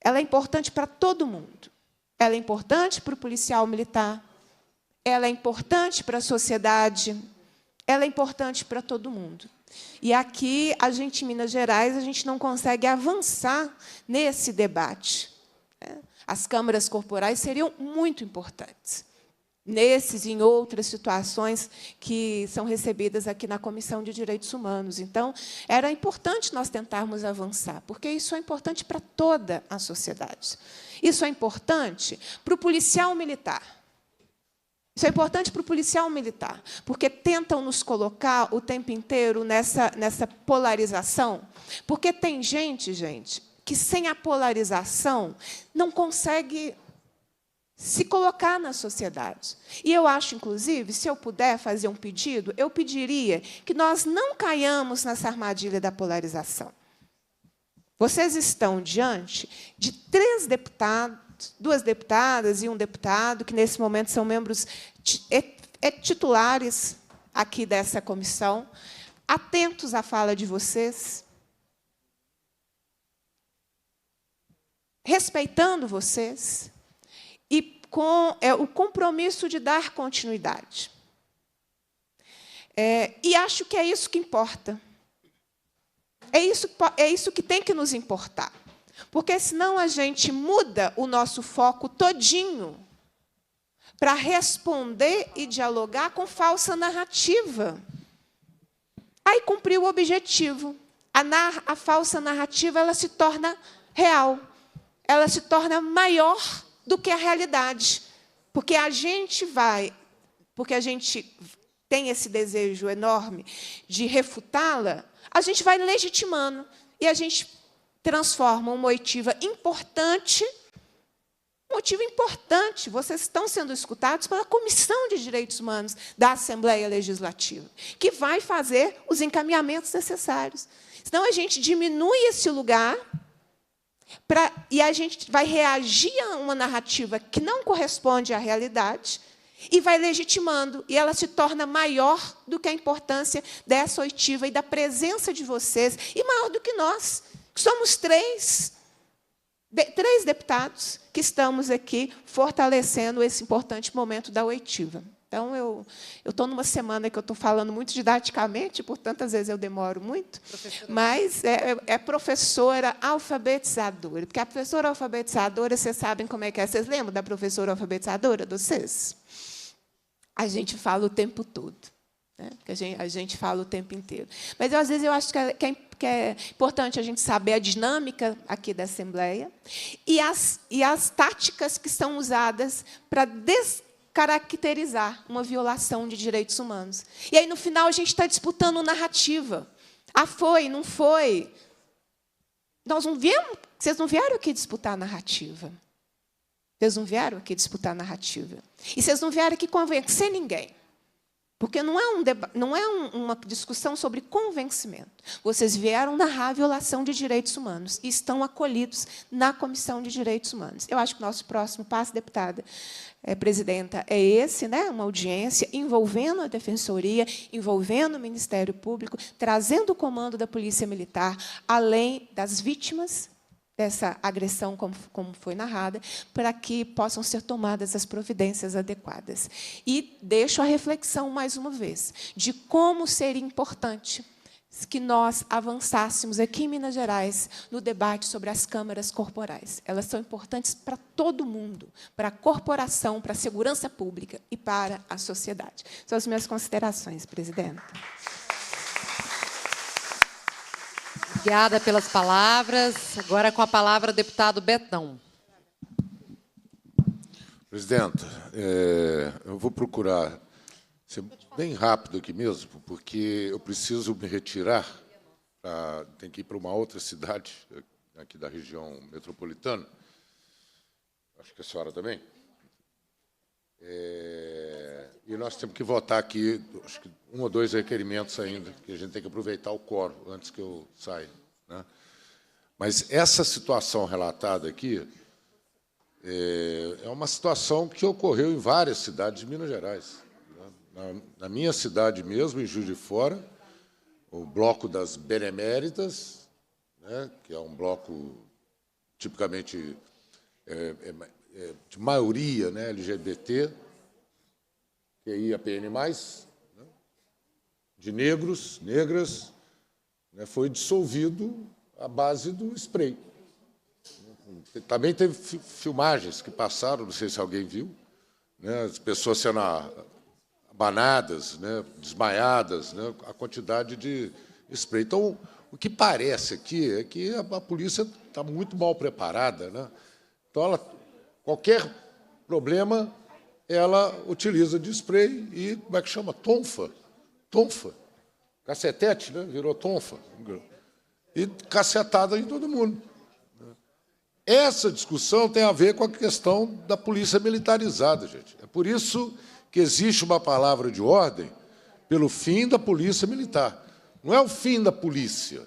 ela é importante para todo mundo. Ela é importante para o policial militar, ela é importante para a sociedade, ela é importante para todo mundo. E aqui, em Minas Gerais, a gente não consegue avançar nesse debate. As câmaras corporais seriam muito importantes, nesses e em outras situações que são recebidas aqui na Comissão de Direitos Humanos. Então, era importante nós tentarmos avançar, porque isso é importante para toda a sociedade. Isso é importante para o policial militar. Isso é importante para o policial militar, porque tentam nos colocar o tempo inteiro nessa polarização. Porque tem gente, que, sem a polarização, não consegue se colocar na sociedade. E eu acho, inclusive, se eu puder fazer um pedido, eu pediria que nós não caiamos nessa armadilha da polarização. Vocês estão diante de 3 deputados, 2 deputadas e um deputado, que, nesse momento, são membros titulares aqui dessa comissão, atentos à fala de vocês, respeitando vocês e com o compromisso de dar continuidade. E acho que é isso que importa. É isso que tem que nos importar. Porque, senão, a gente muda o nosso foco todinho para responder e dialogar com falsa narrativa. Aí cumpriu o objetivo. A falsa narrativa, ela se torna real. Ela se torna maior do que a realidade. Porque a gente tem esse desejo enorme de refutá-la, a gente vai legitimando. E a gente transforma uma oitiva importante Motivo importante, vocês estão sendo escutados pela Comissão de Direitos Humanos da Assembleia Legislativa, que vai fazer os encaminhamentos necessários. Senão, a gente diminui esse lugar e a gente vai reagir a uma narrativa que não corresponde à realidade e vai legitimando, e ela se torna maior do que a importância dessa oitiva e da presença de vocês, e maior do que nós, que somos três deputados que estamos aqui fortalecendo esse importante momento da oitiva. Então, eu estou numa semana que eu estou falando muito didaticamente, por tantas vezes eu demoro muito, mas é professora alfabetizadora. Porque a professora alfabetizadora, vocês sabem como é que é? Vocês lembram da professora alfabetizadora de vocês? A gente fala o tempo todo. Né? Porque a gente fala o tempo inteiro. Mas, às vezes, eu acho que é importante a gente saber a dinâmica aqui da Assembleia e as táticas que são usadas para descaracterizar uma violação de direitos humanos. E aí, no final, a gente está disputando narrativa. Ah, foi, não foi. Vocês não vieram aqui disputar narrativa. Vocês não vieram aqui disputar narrativa. E vocês não vieram aqui convencer ninguém. Porque não é uma discussão sobre convencimento. Vocês vieram narrar a violação de direitos humanos e estão acolhidos na Comissão de Direitos Humanos. Eu acho que o nosso próximo passo, deputada presidenta, é esse, né? Uma audiência envolvendo a Defensoria, envolvendo o Ministério Público, trazendo o comando da Polícia Militar, além das vítimas dessa agressão, como foi narrada, para que possam ser tomadas as providências adequadas. E deixo a reflexão, mais uma vez, de como seria importante que nós avançássemos aqui em Minas Gerais no debate sobre as câmaras corporais. Elas são importantes para todo mundo, para a corporação, para a segurança pública e para a sociedade. São as minhas considerações, presidenta. Obrigada pelas palavras. Agora, com a palavra, o deputado Betão. Presidenta, eu vou procurar ser bem rápido aqui mesmo, porque eu preciso me retirar, tenho que ir para uma outra cidade, aqui da região metropolitana. Acho que a senhora também. E nós temos que votar aqui, acho que 1 ou 2 requerimentos ainda, que a gente tem que aproveitar o quórum antes que eu saia. Né? Mas essa situação relatada aqui é uma situação que ocorreu em várias cidades de Minas Gerais. Né? Na minha cidade mesmo, em Juiz de Fora, o bloco das Beneméritas, né, que é um bloco tipicamente de maioria, né, LGBT, QIAPN+, né, de negros, negras, né, foi dissolvido à base do spray. Também teve filmagens que passaram, não sei se alguém viu, né, as pessoas sendo abanadas, né, desmaiadas, né, a quantidade de spray. Então, o que parece aqui é que a polícia está muito mal preparada. Né? Então, qualquer problema, ela utiliza de spray e, como é que chama? Tonfa. Tonfa. Cacetete, né? Virou tonfa. E cacetada em todo mundo. Essa discussão tem a ver com a questão da polícia militarizada, gente. É por isso que existe uma palavra de ordem pelo fim da polícia militar. Não é o fim da polícia,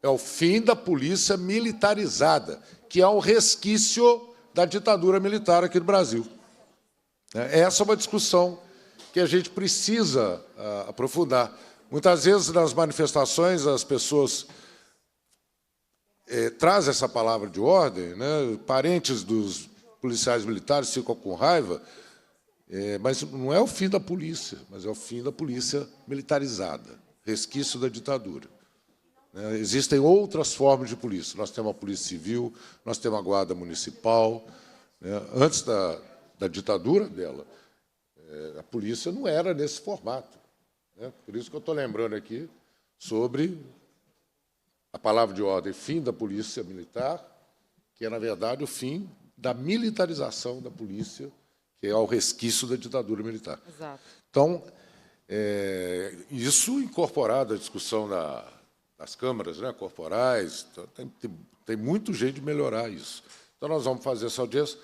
é o fim da polícia militarizada, que é um resquício da ditadura militar aqui no Brasil. Essa é uma discussão que a gente precisa aprofundar. Muitas vezes, nas manifestações, as pessoas trazem essa palavra de ordem, né? Parentes dos policiais militares ficam com raiva, mas não é o fim da polícia, mas é o fim da polícia militarizada, resquício da ditadura. Existem outras formas de polícia. Nós temos a Polícia Civil, nós temos a Guarda Municipal. Antes da ditadura dela, a polícia não era nesse formato. Por isso que eu estou lembrando aqui sobre a palavra de ordem fim da polícia militar, que é, na verdade, o fim da militarização da polícia, que é o resquício da ditadura militar. Exato. Então, isso incorporado à discussão das câmaras, né, corporais, tem muito jeito de melhorar isso. Então, nós vamos fazer essa audiência.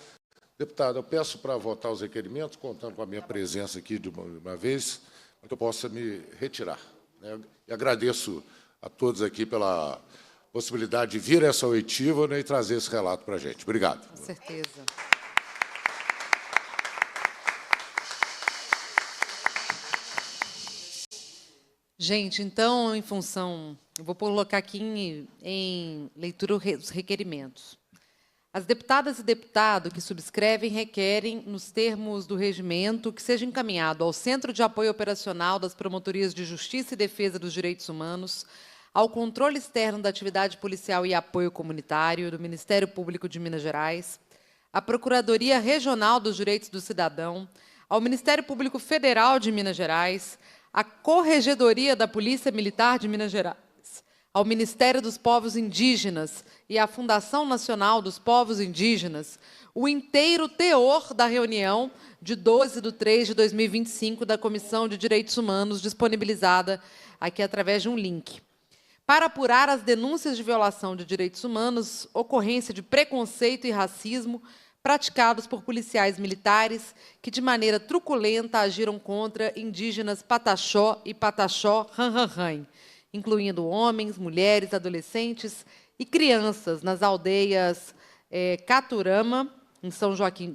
Deputado, eu peço para votar os requerimentos, contando com a minha presença aqui de uma vez, para que eu possa me retirar, né? E agradeço a todos aqui pela possibilidade de vir a essa oitiva, né, e trazer esse relato para a gente. Obrigado. Com certeza. Gente, então, em função... Eu vou colocar aqui em leitura os requerimentos. As deputadas e deputado que subscrevem requerem, nos termos do regimento, que seja encaminhado ao Centro de Apoio Operacional das Promotorias de Justiça e Defesa dos Direitos Humanos, ao Controle Externo da Atividade Policial e Apoio Comunitário do Ministério Público de Minas Gerais, à Procuradoria Regional dos Direitos do Cidadão, ao Ministério Público Federal de Minas Gerais, à Corregedoria da Polícia Militar de Minas Gerais, ao Ministério dos Povos Indígenas e à Fundação Nacional dos Povos Indígenas, o inteiro teor da reunião de 12/3/2025 da Comissão de Direitos Humanos, disponibilizada aqui através de um link, para apurar as denúncias de violação de direitos humanos, ocorrência de preconceito e racismo praticados por policiais militares que, de maneira truculenta, agiram contra indígenas Pataxó e Pataxó Ranranran, incluindo homens, mulheres, adolescentes e crianças nas aldeias Caturama, em São Joaquim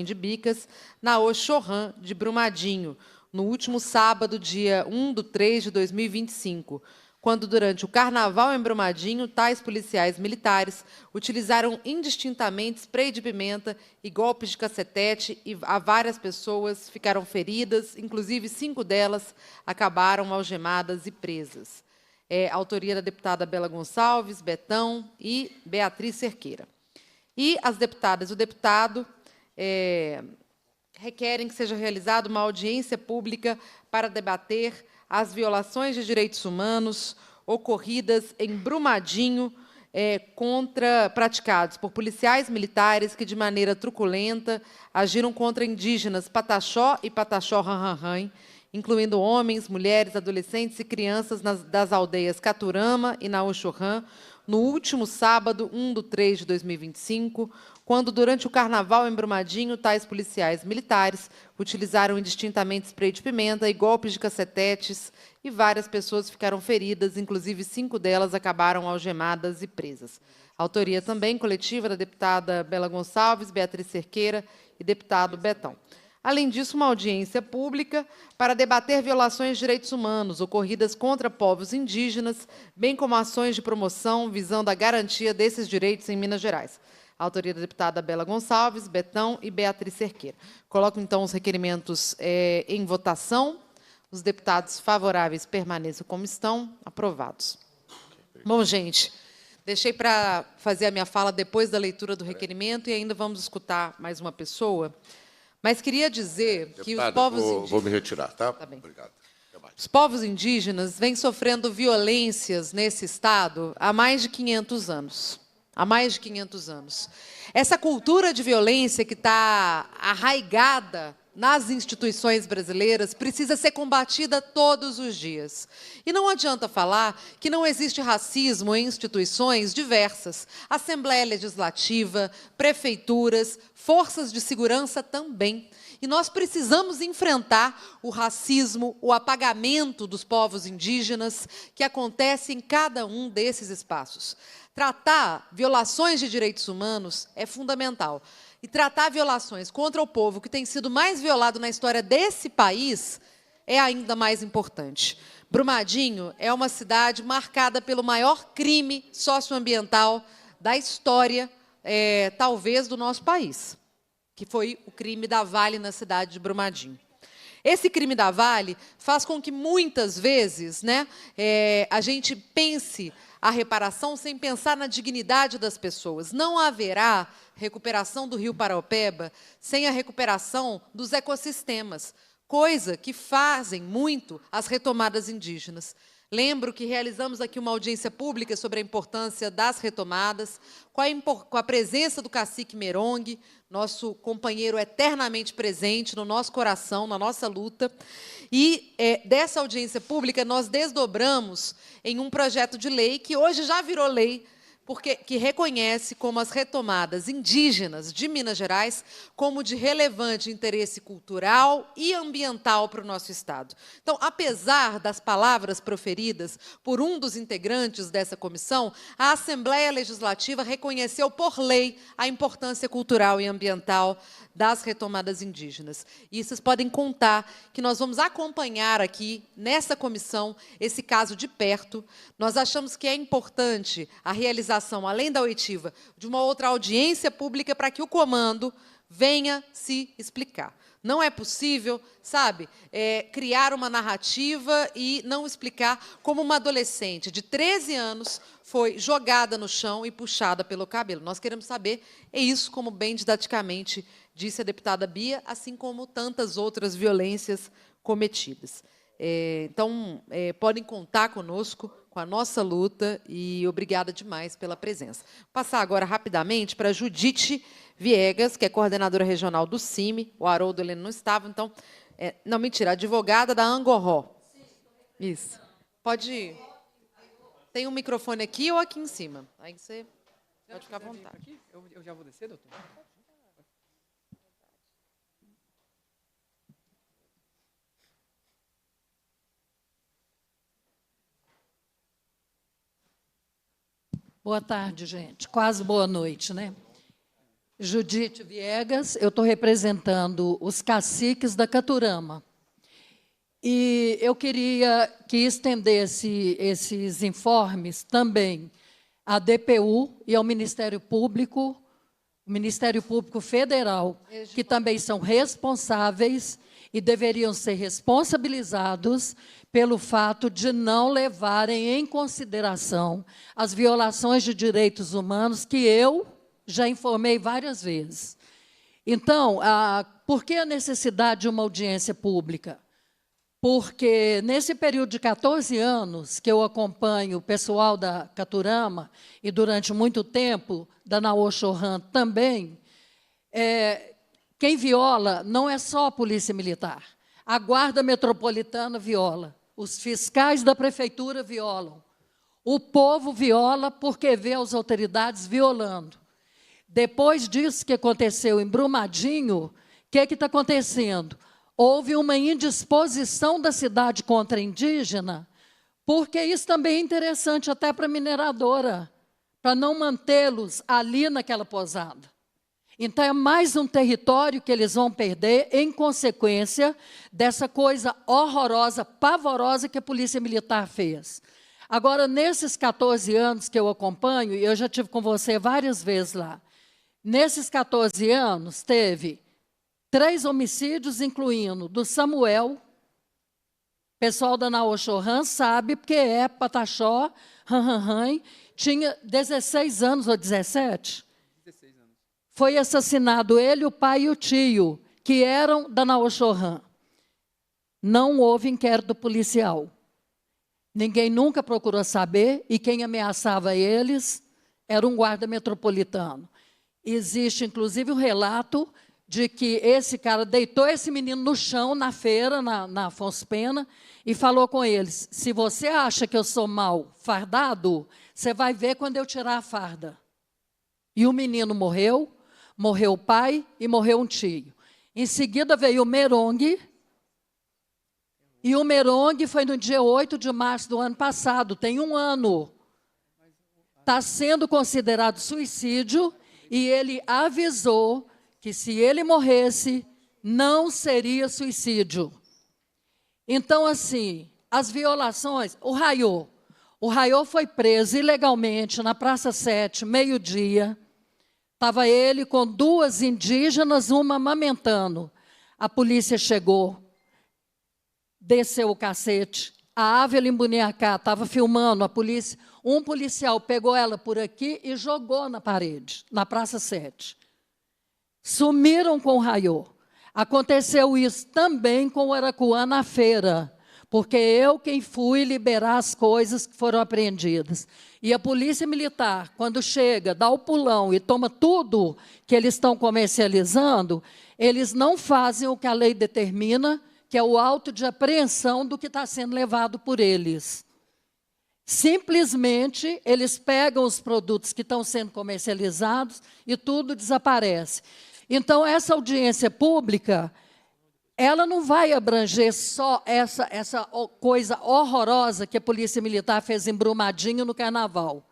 de Bicas, na Oxorrã de Brumadinho, no último sábado, dia 1/3/2025, quando, durante o Carnaval em Brumadinho, tais policiais militares utilizaram indistintamente spray de pimenta e golpes de cacetete, e várias pessoas ficaram feridas, inclusive 5 delas acabaram algemadas e presas. Autoria da deputada Bela Gonçalves, Betão e Beatriz Cerqueira. E as deputadas e o deputado requerem que seja realizada uma audiência pública para debater as violações de direitos humanos ocorridas em Brumadinho, praticados por policiais militares que, de maneira truculenta, agiram contra indígenas Pataxó e Pataxó Ranranran, incluindo homens, mulheres, adolescentes e crianças das aldeias Caturama e Naoxorrã, no último sábado, 1/3/2025, quando, durante o Carnaval em Brumadinho, tais policiais militares utilizaram indistintamente spray de pimenta e golpes de cacetetes, e várias pessoas ficaram feridas, inclusive 5 delas acabaram algemadas e presas. Autoria também coletiva da deputada Bela Gonçalves, Beatriz Cerqueira e deputado Betão. Além disso, uma audiência pública para debater violações de direitos humanos ocorridas contra povos indígenas, bem como ações de promoção visando a garantia desses direitos em Minas Gerais. Autoria da deputada Bela Gonçalves, Betão e Beatriz Cerqueira. Coloco, então, os requerimentos em votação. Os deputados favoráveis permaneçam como estão. Aprovados. Bom, gente, deixei para fazer a minha fala depois da leitura do requerimento e ainda vamos escutar mais uma pessoa. Mas queria dizer que os povos indígenas... Vou me retirar, tá? Tá bem. Obrigado. Os povos indígenas vêm sofrendo violências nesse Estado há mais de 500 anos. Há mais de 500 anos. Essa cultura de violência que está arraigada nas instituições brasileiras precisa ser combatida todos os dias. E não adianta falar que não existe racismo em instituições diversas. Assembleia Legislativa, prefeituras, forças de segurança também. E nós precisamos enfrentar o racismo, o apagamento dos povos indígenas que acontece em cada um desses espaços. Tratar violações de direitos humanos é fundamental. E tratar violações contra o povo que tem sido mais violado na história desse país é ainda mais importante. Brumadinho é uma cidade marcada pelo maior crime socioambiental da história, talvez, do nosso país, que foi o crime da Vale na cidade de Brumadinho. Esse crime da Vale faz com que, muitas vezes, a gente pense a reparação sem pensar na dignidade das pessoas. Não haverá recuperação do Rio Paraopeba sem a recuperação dos ecossistemas, coisa que fazem muito as retomadas indígenas. Lembro que realizamos aqui uma audiência pública sobre a importância das retomadas, com a presença do cacique Merongue, nosso companheiro eternamente presente no nosso coração, na nossa luta. E dessa audiência pública nós desdobramos em um projeto de lei que hoje já virou lei que reconhece como as retomadas indígenas de Minas Gerais como de relevante interesse cultural e ambiental para o nosso Estado. Então, apesar das palavras proferidas por um dos integrantes dessa comissão, a Assembleia Legislativa reconheceu por lei a importância cultural e ambiental das retomadas indígenas. E vocês podem contar que nós vamos acompanhar aqui, nessa comissão, esse caso de perto. Nós achamos que é importante a realização, além da oitiva, de uma outra audiência pública para que o comando venha se explicar. Não é possível, sabe, criar uma narrativa e não explicar como uma adolescente de 13 anos foi jogada no chão e puxada pelo cabelo. Nós queremos saber, é isso, como bem didaticamente disse a deputada Bia, assim como tantas outras violências cometidas. Então, podem contar conosco, com a nossa luta, e obrigada demais pela presença. Vou passar agora rapidamente para a Judite Viegas, que é coordenadora regional do CIMI. O Haroldo Heleno não estava, então... não, mentira, advogada da Angoró. Isso. Pode ir. Tem um microfone aqui ou aqui em cima. Aí você pode ficar à vontade. Eu já vou descer, doutor? Boa tarde, gente. Quase boa noite, né? Judite Viegas, eu estou representando os caciques da Caturama. E eu queria que estendesse esses informes também à DPU e ao Ministério Público Federal, que também são responsáveis e deveriam ser responsabilizados pelo fato de não levarem em consideração as violações de direitos humanos que eu já informei várias vezes. Então, por que a necessidade de uma audiência pública? Porque, nesse período de 14 anos que eu acompanho o pessoal da Caturama, e durante muito tempo da Naô Chorran também, quem viola não é só a Polícia Militar. A Guarda Metropolitana viola, os fiscais da Prefeitura violam, o povo viola porque vê as autoridades violando. Depois disso que aconteceu em Brumadinho, o que está acontecendo? Houve uma indisposição da cidade contra a indígena, porque isso também é interessante até para a mineradora, para não mantê-los ali naquela pousada. Então, é mais um território que eles vão perder em consequência dessa coisa horrorosa, pavorosa que a Polícia Militar fez. Agora, nesses 14 anos que eu acompanho, e eu já estive com você várias vezes lá, nesses 14 anos, teve 3 homicídios, incluindo do Samuel. O pessoal da Naô Chorran sabe, porque é Pataxó, tinha 16 anos ou 17. 16 anos. Foi assassinado ele, o pai e o tio, que eram da Naô Chorran. Não houve inquérito policial. Ninguém nunca procurou saber, e quem ameaçava eles era um guarda metropolitano. Existe, inclusive, um relato de que esse cara deitou esse menino no chão, na feira, na Afonso Pena, e falou com eles: se você acha que eu sou mal fardado, você vai ver quando eu tirar a farda. E o menino morreu, morreu o pai e morreu um tio. Em seguida veio o Merongue, e o Merongue foi no dia 8 de março do ano passado, tem 1 ano. Está sendo considerado suicídio, e ele avisou que se ele morresse, não seria suicídio. Então, assim, as violações... O Raiô foi preso ilegalmente na Praça 7, meio-dia. Estava ele com 2 indígenas, uma amamentando. A polícia chegou, desceu o cacete. A Ávila Embuniacá estava filmando, a polícia... Um policial pegou ela por aqui e jogou na parede, na Praça 7. Sumiram com o Raiô. Aconteceu isso também com o Aracuã na feira, porque eu quem fui liberar as coisas que foram apreendidas. E a Polícia Militar, quando chega, dá o pulão e toma tudo que eles estão comercializando, eles não fazem o que a lei determina, que é o auto de apreensão do que está sendo levado por eles. Simplesmente, eles pegam os produtos que estão sendo comercializados e tudo desaparece. Então, essa audiência pública, ela não vai abranger só essa coisa horrorosa que a Polícia Militar fez em Brumadinho no Carnaval.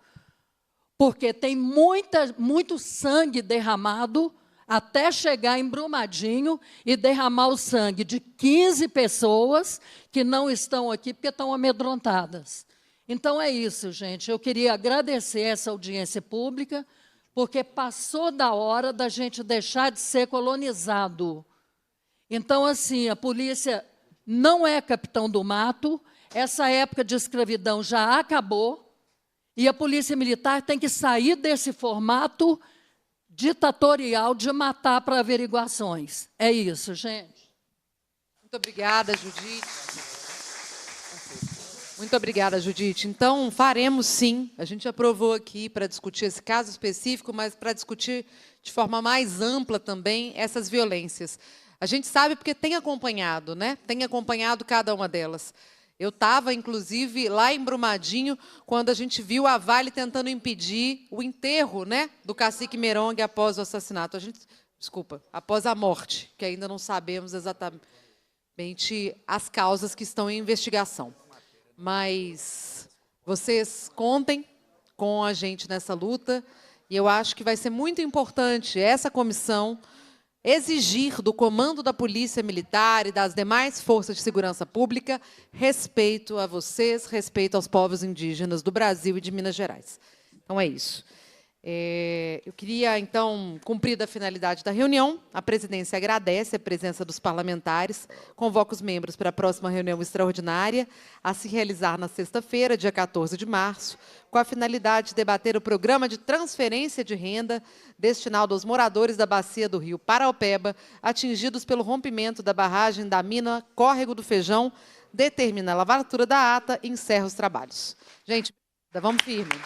Porque tem muito sangue derramado até chegar em Brumadinho e derramar o sangue de 15 pessoas que não estão aqui porque estão amedrontadas. Então, é isso, gente. Eu queria agradecer essa audiência pública, porque passou da hora da gente deixar de ser colonizado. Então, assim, a polícia não é capitão do mato, essa época de escravidão já acabou, e a Polícia Militar tem que sair desse formato ditatorial de matar para averiguações. É isso, gente. Muito obrigada, Judite. Muito obrigada, Judite. Então, faremos sim. A gente aprovou aqui para discutir esse caso específico, mas para discutir de forma mais ampla também essas violências. A gente sabe porque tem acompanhado, né? Tem acompanhado cada uma delas. Eu estava, inclusive, lá em Brumadinho, quando a gente viu a Vale tentando impedir o enterro, né, do cacique Merongue após o assassinato. Desculpa, após a morte, que ainda não sabemos exatamente as causas que estão em investigação. Mas vocês contem com a gente nessa luta, e eu acho que vai ser muito importante essa comissão exigir do comando da Polícia Militar e das demais forças de segurança pública respeito a vocês, respeito aos povos indígenas do Brasil e de Minas Gerais. Então, é isso. Eu queria, então, cumprida a finalidade da reunião, a presidência agradece a presença dos parlamentares, convoca os membros para a próxima reunião extraordinária, a se realizar na sexta-feira, dia 14 de março, com a finalidade de debater o programa de transferência de renda destinado aos moradores da bacia do Rio Paraopeba, atingidos pelo rompimento da barragem da mina Córrego do Feijão, determina a lavratura da ata e encerra os trabalhos. Gente, vamos firme.